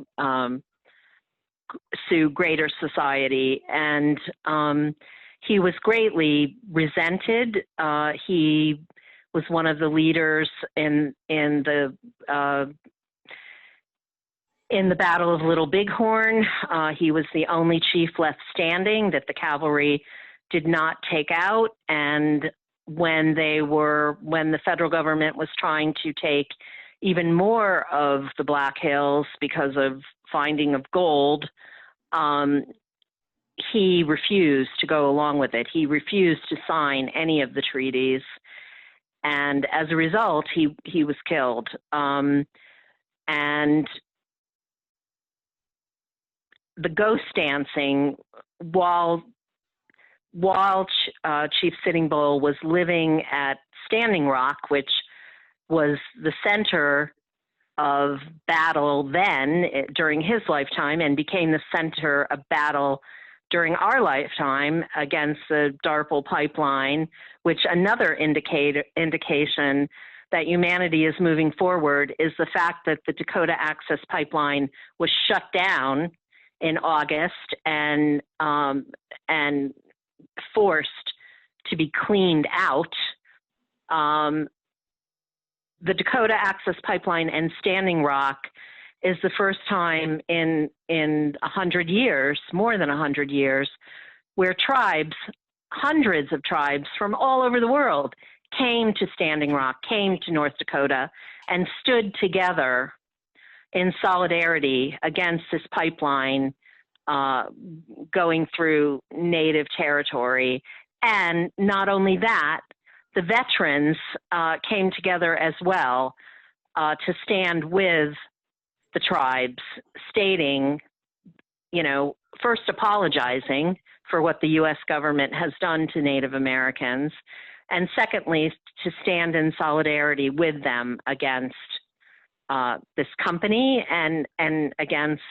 Sioux Greater Society, and he was greatly resented. He was one of the leaders in the Battle of Little Bighorn. He was the only chief left standing that the cavalry did not take out. And when the federal government was trying to take even more of the Black Hills because of finding of gold, he refused to go along with it. He refused to sign any of the treaties. And as a result, he was killed. And the ghost dancing, while Chief Sitting Bull was living at Standing Rock, which was the center of battle then during his lifetime and became the center of battle during our lifetime against the Darple pipeline, which another indication that humanity is moving forward is the fact that the Dakota Access Pipeline was shut down in August and forced to be cleaned out. The Dakota Access Pipeline and Standing Rock is the first time in 100 years, more than 100 years, where tribes, hundreds of tribes from all over the world came to Standing Rock, came to North Dakota, and stood together in solidarity against this pipeline going through Native territory. And not only that, the veterans came together as well to stand with the tribes, stating, first apologizing for what the U.S. government has done to Native Americans, and secondly, to stand in solidarity with them against this company and against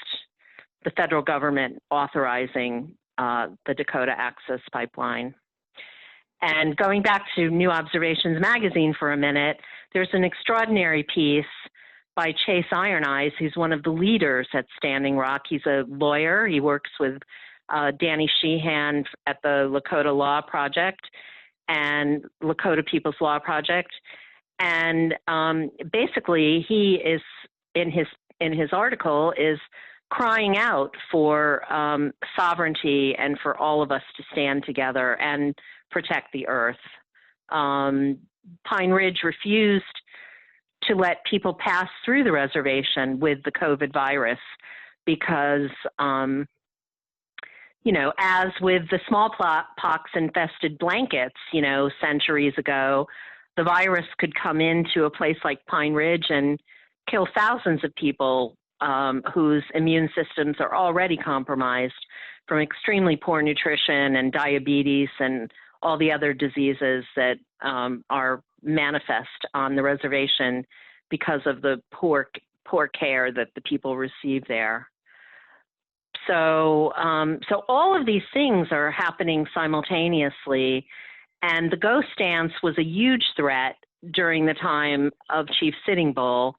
the federal government authorizing the Dakota Access Pipeline. And going back to New Observations magazine for a minute, there's an extraordinary piece by Chase Iron Eyes, who's one of the leaders at Standing Rock. He's a lawyer. He works with Danny Sheehan at the Lakota Law Project and Lakota People's Law Project. And basically, he is, in his article, is crying out for sovereignty and for all of us to stand together and protect the earth. Pine Ridge refused to let people pass through the reservation with the COVID virus because, as with the smallpox infested blankets, centuries ago, the virus could come into a place like Pine Ridge and kill thousands of people whose immune systems are already compromised from extremely poor nutrition and diabetes and all the other diseases that are manifest on the reservation because of the poor care that the people receive there. So all of these things are happening simultaneously, and the ghost dance was a huge threat during the time of Chief Sitting Bull,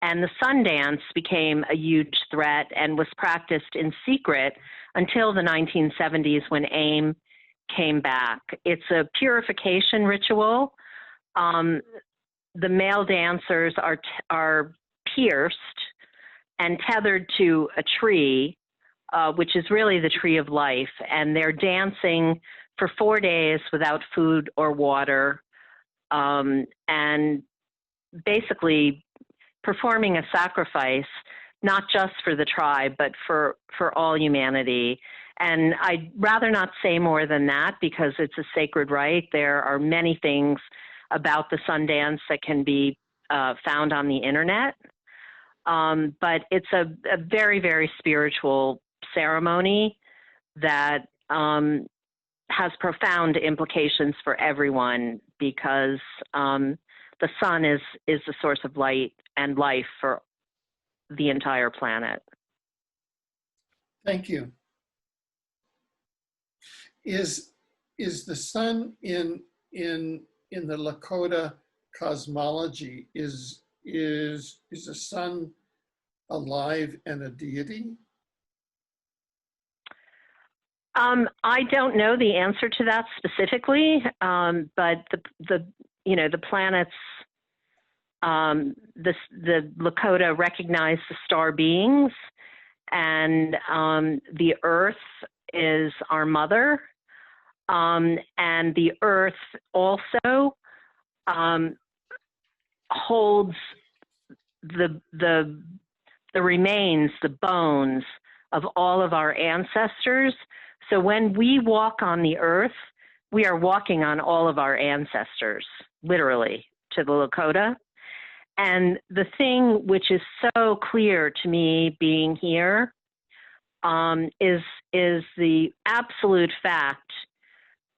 and the Sundance became a huge threat and was practiced in secret until the 1970s when AIM came back. It's a purification ritual. The male dancers are pierced and tethered to a tree, which is really the tree of life, and they're dancing for 4 days without food or water, and basically performing a sacrifice, not just for the tribe, but for all humanity. And I'd rather not say more than that because it's a sacred rite. There are many things about the Sundance that can be found on the internet. But it's a very, very spiritual ceremony that has profound implications for everyone because the sun is the source of light and life for the entire planet.
Thank you. Is the sun in the Lakota cosmology, is the sun alive and a deity?
I don't know the answer to that specifically, but the planets, the Lakota recognize the star beings, and the Earth is our mother, and the Earth also holds the remains, the bones of all of our ancestors. So when we walk on the Earth, we are walking on all of our ancestors, literally, to the Lakota. And the thing which is so clear to me being here is the absolute fact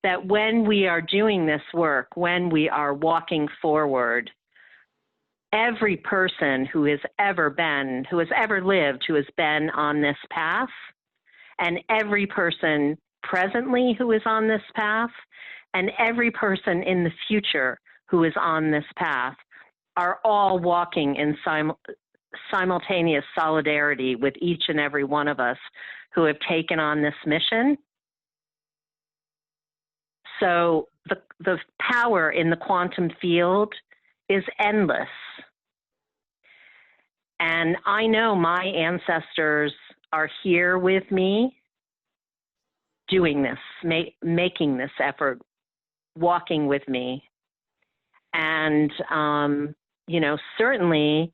that when we are doing this work, when we are walking forward, every person who has ever been, who has ever lived, who has been on this path, and every person presently who is on this path, and every person in the future who is on this path, are all walking in simultaneous solidarity with each and every one of us who have taken on this mission. So the power in the quantum field is endless. And I know my ancestors are here with me doing this, making this effort, walking with me. And, certainly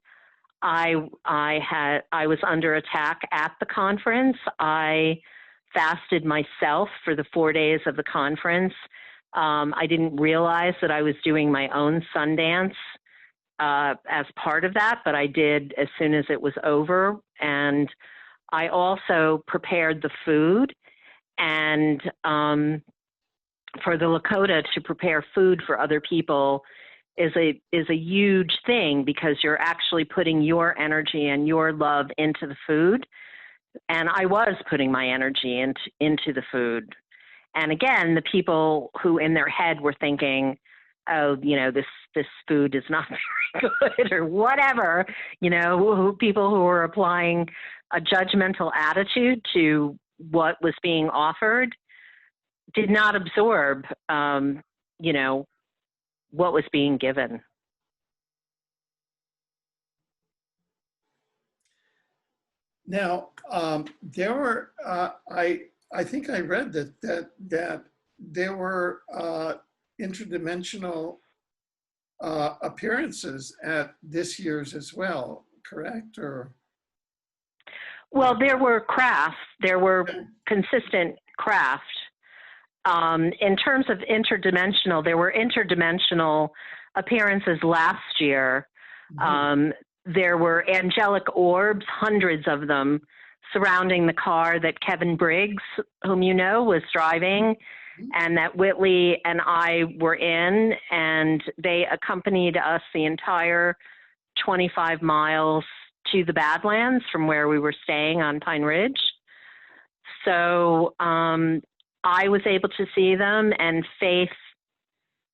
I was under attack at the conference. I fasted myself for the 4 days of the conference. I didn't realize that I was doing my own Sundance as part of that, but I did as soon as it was over. And I also prepared the food. And for the Lakota to prepare food for other people is a huge thing because you're actually putting your energy and your love into the food. And I was putting my energy into the food. And again, the people who in their head were thinking, oh, this food is not very good or whatever, people who were applying a judgmental attitude to what was being offered did not absorb, what was being given.
Now, there were, I think I read that there were interdimensional appearances at this year's as well, correct? Or
well, there were crafts. There were consistent craft. In terms of interdimensional, there were interdimensional appearances last year. Mm-hmm. There were angelic orbs, hundreds of them, surrounding the car that Kevin Briggs, whom you know, was driving, and that Whitley and I were in, and they accompanied us the entire 25 miles to the Badlands from where we were staying on Pine Ridge. So I was able to see them, and Faith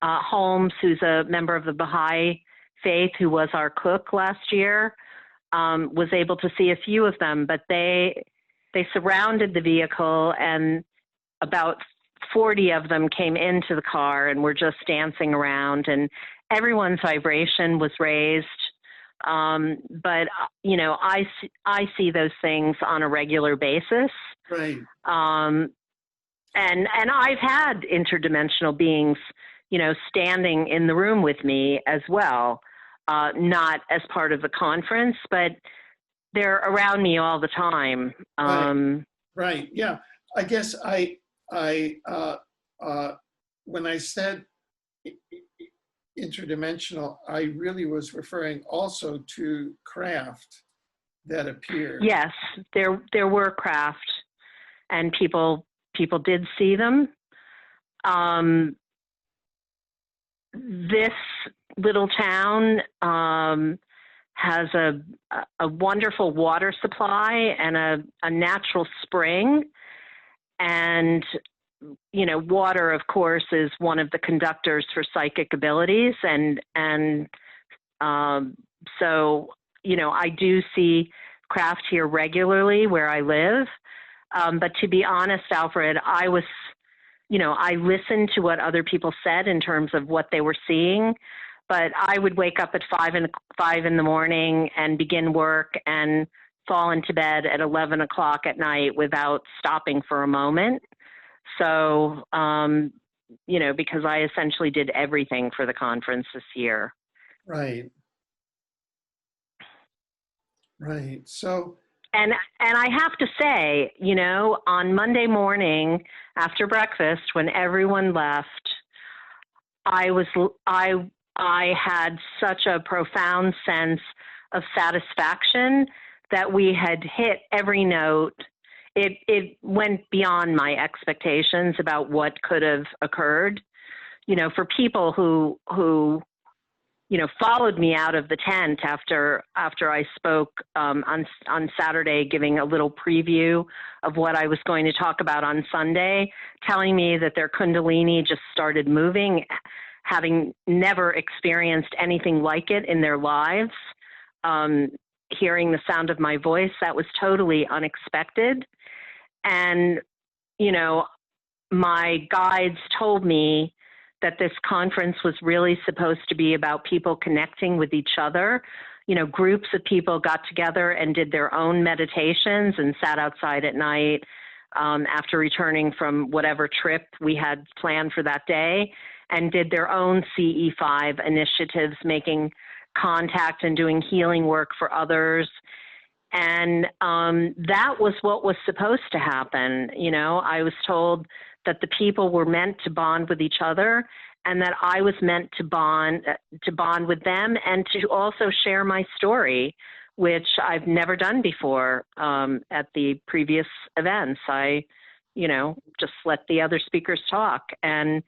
Holmes, who's a member of the Baha'i Faith, who was our cook last year, was able to see a few of them, but they surrounded the vehicle, and about 40 of them came into the car and were just dancing around, and everyone's vibration was raised. But, I see those things on a regular basis.
Right.
And I've had interdimensional beings, you know, standing in the room with me as well, not as part of the conference, but they're around me all the time.
Right. Yeah. I guess when I said interdimensional, I really was referring also to craft that appeared.
Yes, there were craft, and people did see them. This little town has a wonderful water supply and a natural spring. And, you know, water, of course, is one of the conductors for psychic abilities. And so, you know, I do see craft here regularly where I live. But to be honest, Alfred, I listened to what other people said in terms of what they were seeing, but I would wake up at 5 in the morning and begin work and fall into bed at 11 o'clock at night without stopping for a moment. So, you know, because I essentially did everything for the conference this year.
Right. Right. So.
And I have to say, you know, on Monday morning after breakfast, when everyone left, I had such a profound sense of satisfaction that we had hit every note. It went beyond my expectations about what could have occurred. You know, for people who you know, followed me out of the tent after I spoke on Saturday, giving a little preview of what I was going to talk about on Sunday, telling me that their Kundalini just started moving, having never experienced anything like it in their lives. Hearing the sound of my voice, that was totally unexpected. And, you know, my guides told me that this conference was really supposed to be about people connecting with each other. You know, groups of people got together and did their own meditations and sat outside at night after returning from whatever trip we had planned for that day, and did their own CE5 initiatives, making contact and doing healing work for others. And that was what was supposed to happen. You know, I was told that the people were meant to bond with each other, and that I was meant to bond with them, and to also share my story, which I've never done before at the previous events. I, you know, just let the other speakers talk. And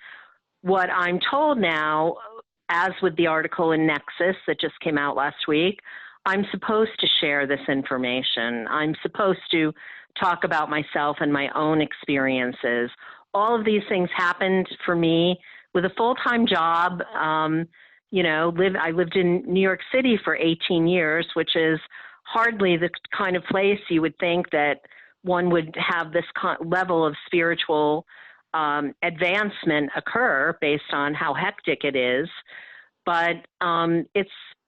what I'm told now, as with the article in NEXUS that just came out last week, I'm supposed to share this information. I'm supposed to talk about myself and my own experiences. All of these things happened for me with a full-time job. You know, I lived in New York City for 18 years, which is hardly the kind of place you would think that one would have this level of spiritual advancement occur based on how hectic it is. But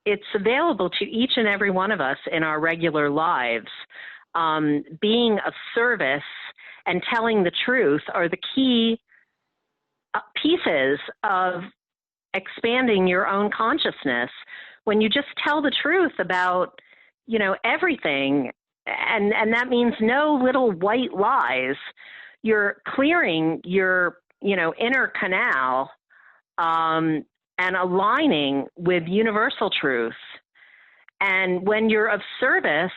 it's available to each and every one of us in our regular lives. Being of service and telling the truth are the key pieces of expanding your own consciousness. When you just tell the truth about, you know, everything, and that means no little white lies, you're clearing your, you know, inner canal and aligning with universal truth. And when you're of service,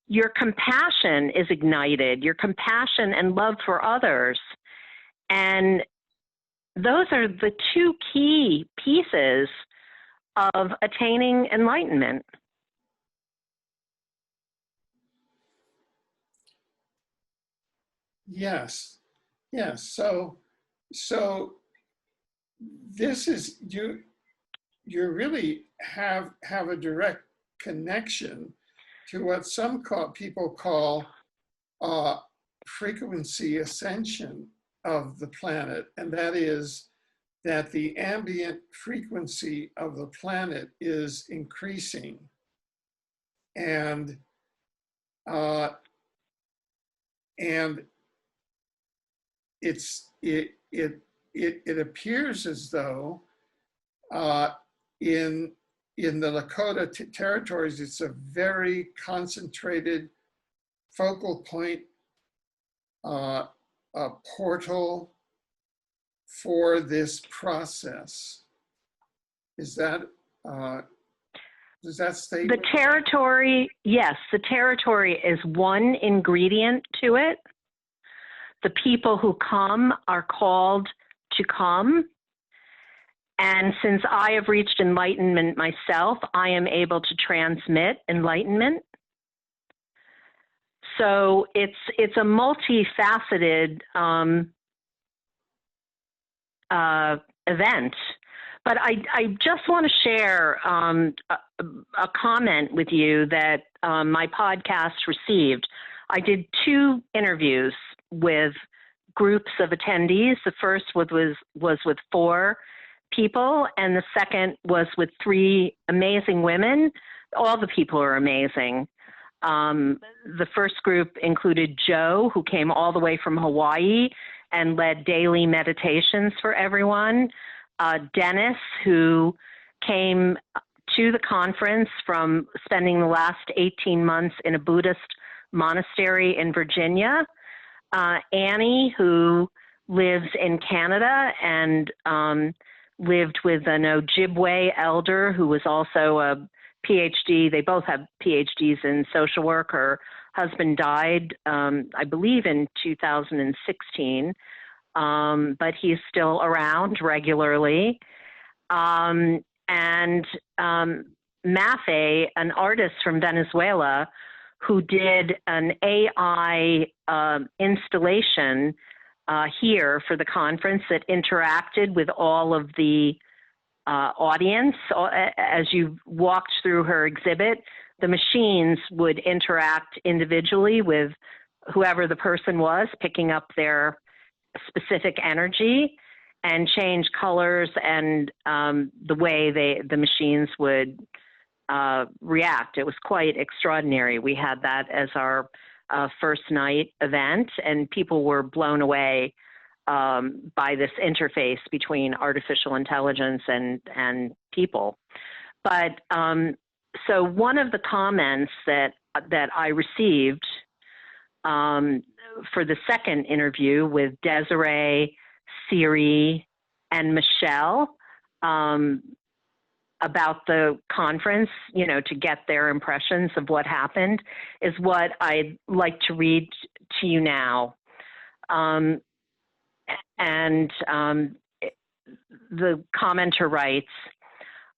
your compassion is ignited, your compassion and love for others. And those are the two key pieces of attaining enlightenment.
Yes. Yes. So this is, you really have a direct connection to what some people call frequency ascension of the planet, and that is that the ambient frequency of the planet is increasing, and it appears as though in the Lakota territories, it's a very concentrated focal point, a portal for this process. Is that, does that statement?
The territory, yes, the territory is one ingredient to it. The people who come are called to come. And since I have reached enlightenment myself, I am able to transmit enlightenment. So it's a multifaceted event. But I just want to share a comment with you that my podcast received. I did 2 interviews with groups of attendees. The first was with 4 people, and the second was with 3 amazing women. All the people are amazing. The first group included Joe, who came all the way from Hawaii and led daily meditations for everyone. Dennis, who came to the conference from spending the last 18 months in a Buddhist monastery in Virginia. Annie, who lives in Canada and lived with an Ojibwe elder who was also a PhD. They both have PhDs in social work. Her husband died, I believe, in 2016, but he's still around regularly. And Mafe, an artist from Venezuela, who did an AI installation here for the conference that interacted with all of the audience. As you walked through her exhibit, the machines would interact individually with whoever the person was, picking up their specific energy and change colors and the way the machines would react. It was quite extraordinary. We had that as our first night event, and people were blown away by this interface between artificial intelligence and people. But so one of the comments that I received for the second interview with Desiree, Siri, and Michelle about the conference, to get their impressions of what happened, is what I'd like to read to you now. The commenter writes,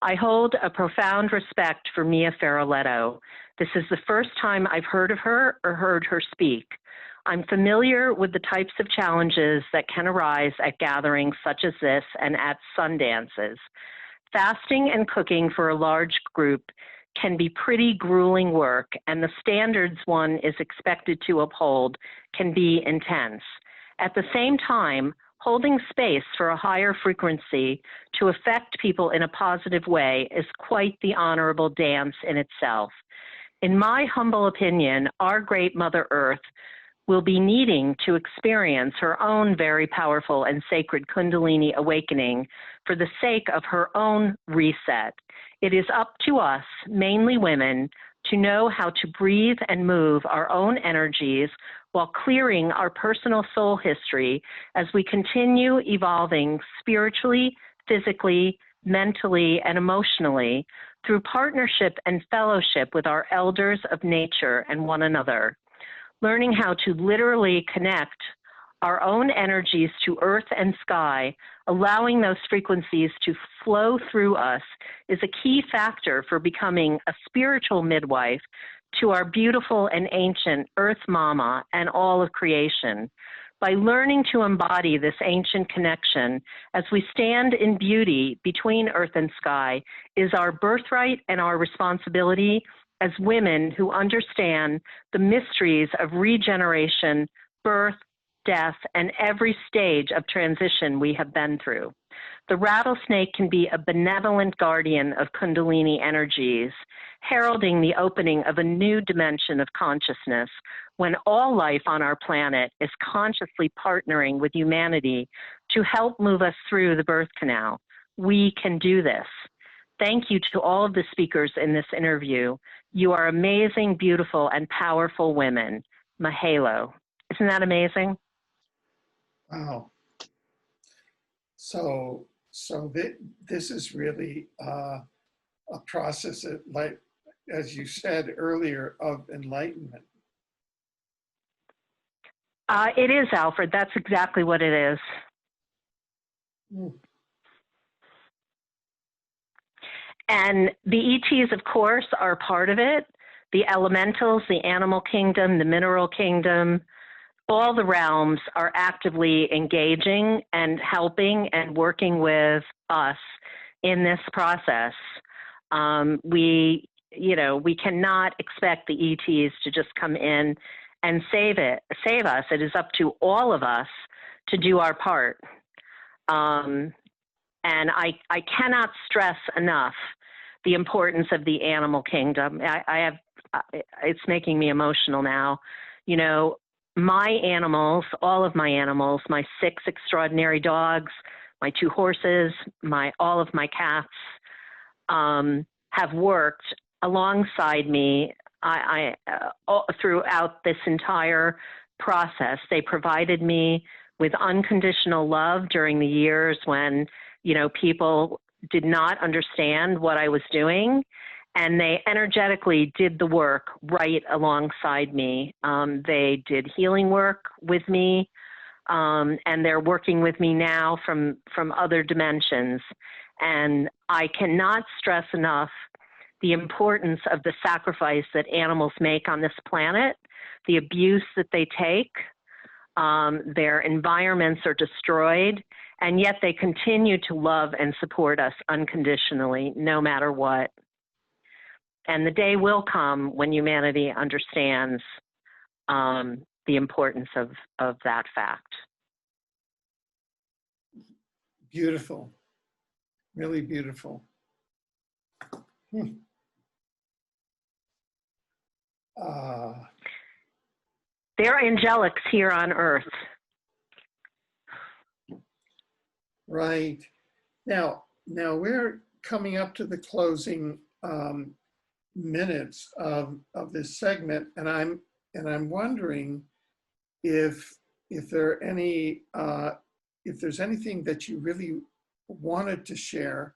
I hold a profound respect for Mia Feroleto. This is the first time I've heard of her or heard her speak. I'm familiar with the types of challenges that can arise at gatherings such as this and at Sundances. Fasting and cooking for a large group can be pretty grueling work, and the standards one is expected to uphold can be intense. At the same time, holding space for a higher frequency to affect people in a positive way is quite the honorable dance in itself. In my humble opinion, our great Mother Earth will be needing to experience her own very powerful and sacred Kundalini awakening for the sake of her own reset. It is up to us, mainly women, to know how to breathe and move our own energies while clearing our personal soul history as we continue evolving spiritually, physically, mentally, and emotionally through partnership and fellowship with our elders of nature and one another. Learning how to literally connect our own energies to earth and sky, allowing those frequencies to flow through us, is a key factor for becoming a spiritual midwife to our beautiful and ancient Earth Mama and all of creation. By learning to embody this ancient connection as we stand in beauty between earth and sky is our birthright and our responsibility as women who understand the mysteries of regeneration, birth, death, and every stage of transition we have been through. The rattlesnake can be a benevolent guardian of Kundalini energies, heralding the opening of a new dimension of consciousness when all life on our planet is consciously partnering with humanity to help move us through the birth canal. We can do this. Thank you to all of the speakers in this interview. You are amazing, beautiful, and powerful women. Mahalo. Isn't that amazing?
Wow. So this is really a process that, like, as you said earlier, of enlightenment.
It is, Alfred. That's exactly what it is.
Mm.
And the ETs, of course, are part of it. The elementals, the animal kingdom, the mineral kingdom, all the realms are actively engaging and helping and working with us in this process. We cannot expect the ETs to just come in and save us. It is up to all of us to do our part. And I cannot stress enough the importance of the animal kingdom. It's making me emotional now. You know, my animals, all of my animals, my 6 extraordinary dogs, my 2 horses, all of my cats, have worked alongside me throughout this entire process. They provided me with unconditional love during the years when, people did not understand what I was doing, and they energetically did the work right alongside me. They did healing work with me, and they're working with me now from other dimensions. And I cannot stress enough the importance of the sacrifice that animals make on this planet, the abuse that they take. Their environments are destroyed, and yet they continue to love and support us unconditionally, no matter what. And the day will come when humanity understands the importance of that fact.
Beautiful, really beautiful.
They're angelics here on Earth.
Right. Now we're coming up to the closing minutes of this segment, and I'm wondering if there are any if there's anything that you really wanted to share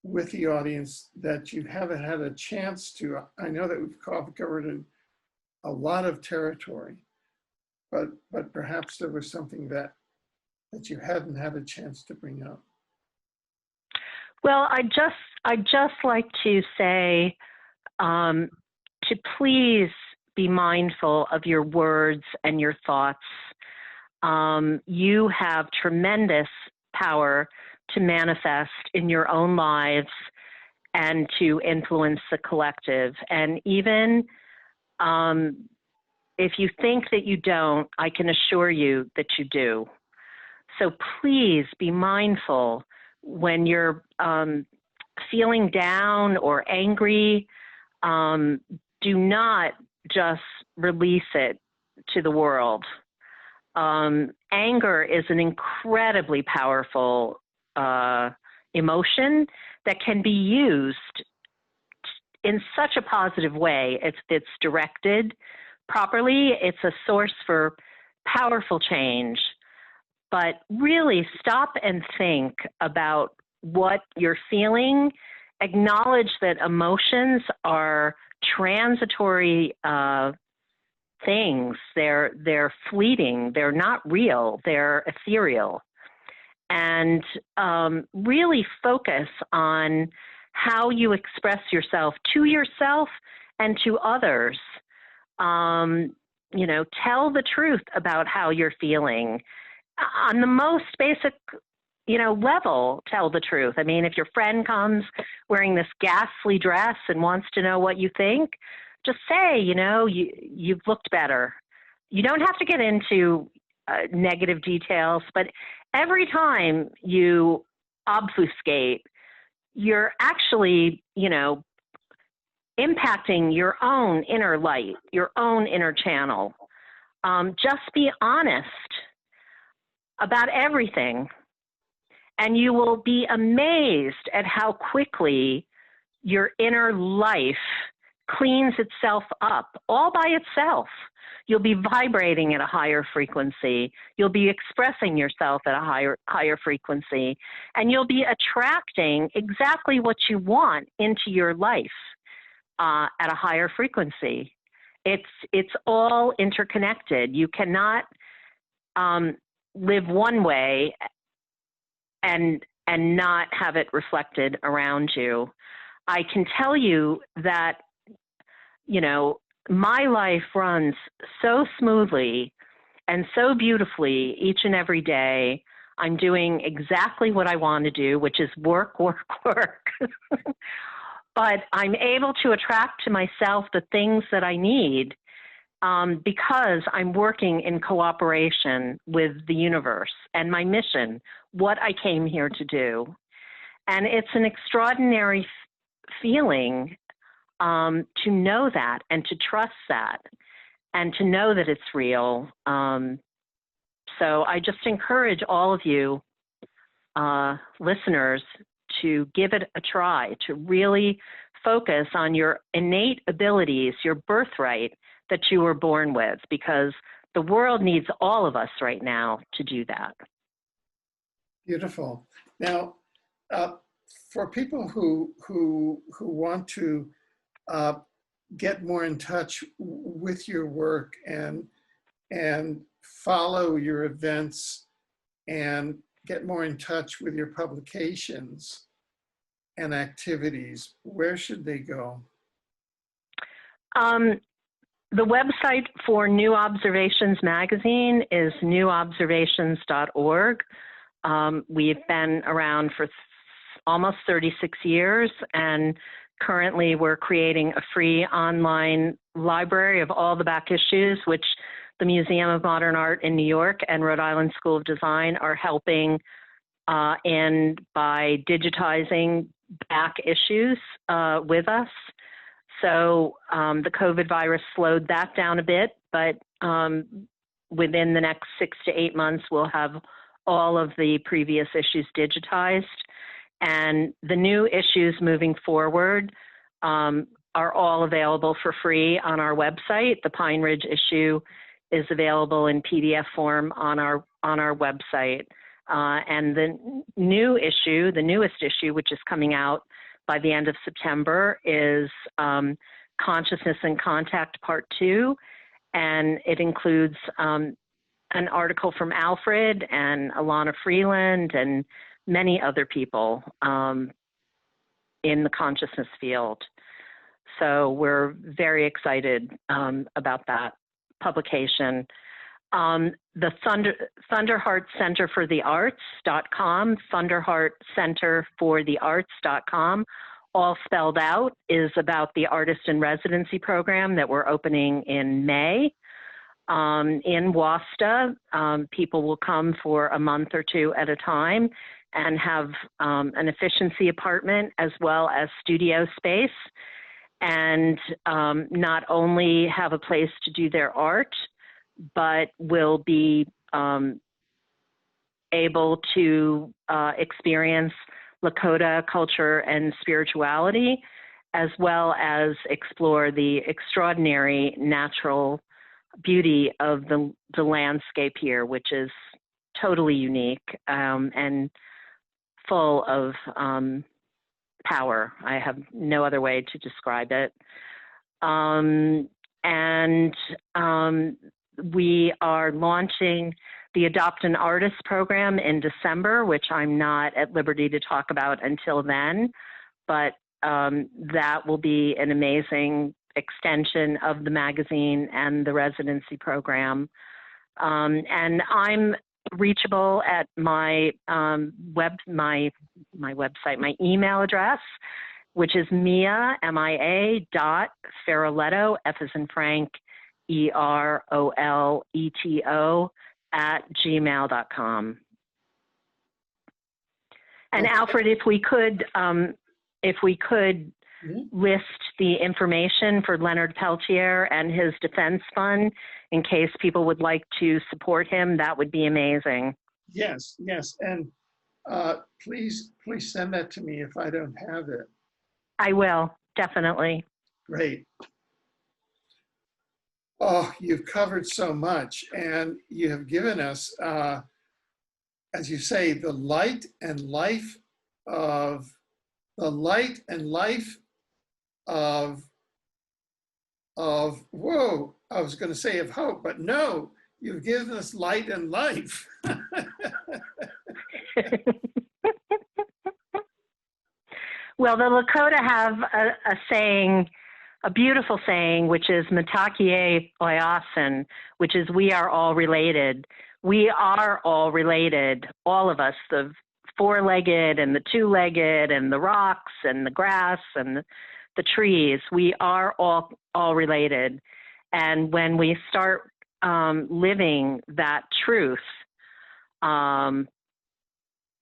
with the audience that you haven't had a chance to. I know that we've covered a lot of territory, but perhaps there was something that you hadn't had a chance to bring up.
Well, I'd just like to say to please be mindful of your words and your thoughts. You have tremendous power to manifest in your own lives and to influence the collective. And even if you think that you don't, I can assure you that you do. So please be mindful when you're feeling down or angry. Do not just release it to the world. Anger is an incredibly powerful emotion that can be used in such a positive way. It's directed properly. It's a source for powerful change. But really stop and think about what you're feeling. Acknowledge that emotions are transitory things. They're fleeting. They're not real. They're ethereal. And really focus on how you express yourself to yourself and to others. Tell the truth about how you're feeling. On the most basic, level, tell the truth. I mean, if your friend comes wearing this ghastly dress and wants to know what you think, just say, you've looked better. You don't have to get into, negative details, but every time you obfuscate, you're actually, impacting your own inner light, your own inner channel. Just be honest about everything, and you will be amazed at how quickly your inner life cleans itself up all by itself. You'll be vibrating at a higher frequency. You'll be expressing yourself at a higher frequency, and you'll be attracting exactly what you want into your life at a higher frequency. It's all interconnected. You cannot live one way and not have it reflected around you. I can tell you that, my life runs so smoothly and so beautifully each and every day. I'm doing exactly what I want to do, which is work, work, work. But I'm able to attract to myself the things that I need because I'm working in cooperation with the universe and my mission, what I came here to do. And it's an extraordinary feeling to know that and to trust that and to know that it's real. So I just encourage all of you listeners to give it a try, to really focus on your innate abilities, your birthright that you were born with, because the world needs all of us right now to do that.
Beautiful. Now, for people who want to get more in touch with your work and follow your events and get more in touch with your publications and activities, where should they go?
The website for New Observations magazine is newobservations.org. We've been around for almost 36 years, and currently we're creating a free online library of all the back issues, which the Museum of Modern Art in New York and Rhode Island School of Design are helping in by digitizing back issues with us. So the COVID virus slowed that down a bit, but within the next 6 to 8 months, we'll have all of the previous issues digitized. And the new issues moving forward are all available for free on our website. The Pine Ridge issue is available in PDF form on our website. And the new issue, the newest issue, which is coming out by the end of September, is Consciousness and Contact Part 2. And it includes an article from Alfred and Alana Freeland and many other people in the consciousness field. So we're very excited about that publication. The Thunderheart Center for the Arts.com, Thunderheart Center for the Arts.com, all spelled out, is about the Artist in Residency program that we're opening in May. In Wasta, people will come for a month or two at a time and have an efficiency apartment as well as studio space, and not only have a place to do their art, but will be able to experience Lakota culture and spirituality, as well as explore the extraordinary natural beauty of the landscape here, which is totally unique and full of power. I have no other way to describe it. We are launching the Adopt an Artist program in December, which I'm not at liberty to talk about until then, but that will be an amazing extension of the magazine and the residency program. And I'm reachable at my my website, my email address, which is Mia, M-I-A, Feroleto, F as in Frank, Eroleto, gmail.com. And Alfred, if we could list the information for Leonard Peltier and his defense fund in case people would like to support him, that would be amazing.
Yes, yes. And please send that to me if I don't have it.
I will, definitely.
Great. Oh, you've covered so much, and you have given us, as you say, the light and life of whoa, I was going to say of hope, but no, you've given us light and life.
Well, the Lakota have a saying, a beautiful saying, which is Matakie Oyasin, which is we are all related. We are all related, all of us, the four-legged and the two-legged and the rocks and the grass and the trees. We are all related. And when we start living that truth,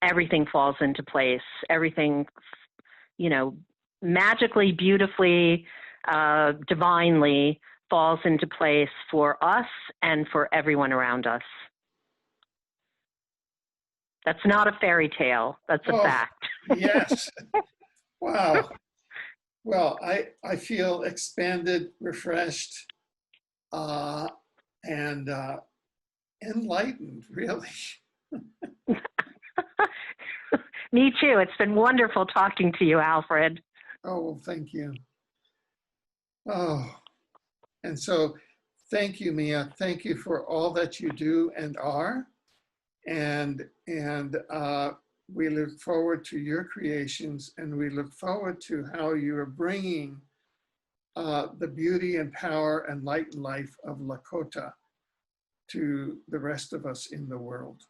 everything falls into place. Everything, magically, beautifully, divinely falls into place for us and for everyone around us. That's not a fairy tale. That's a fact.
Yes. Wow. Well, I feel expanded, refreshed, and enlightened, really.
Me too. It's been wonderful talking to you, Alfred.
Oh, well, thank you. Oh, and so thank you, Mia. Thank you for all that you do and are. And we look forward to your creations, and we look forward to how you are bringing the beauty and power and light and life of Lakota to the rest of us in the world.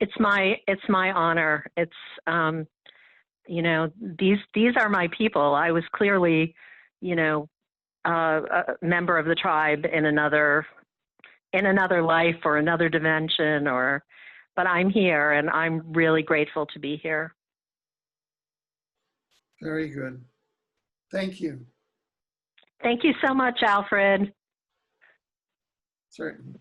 It's my honor. It's these are my people. I was clearly, a member of the tribe in another life or another dimension, but I'm here and I'm really grateful to be here.
Very good. Thank you.
Thank you so much, Alfred.
Certainly.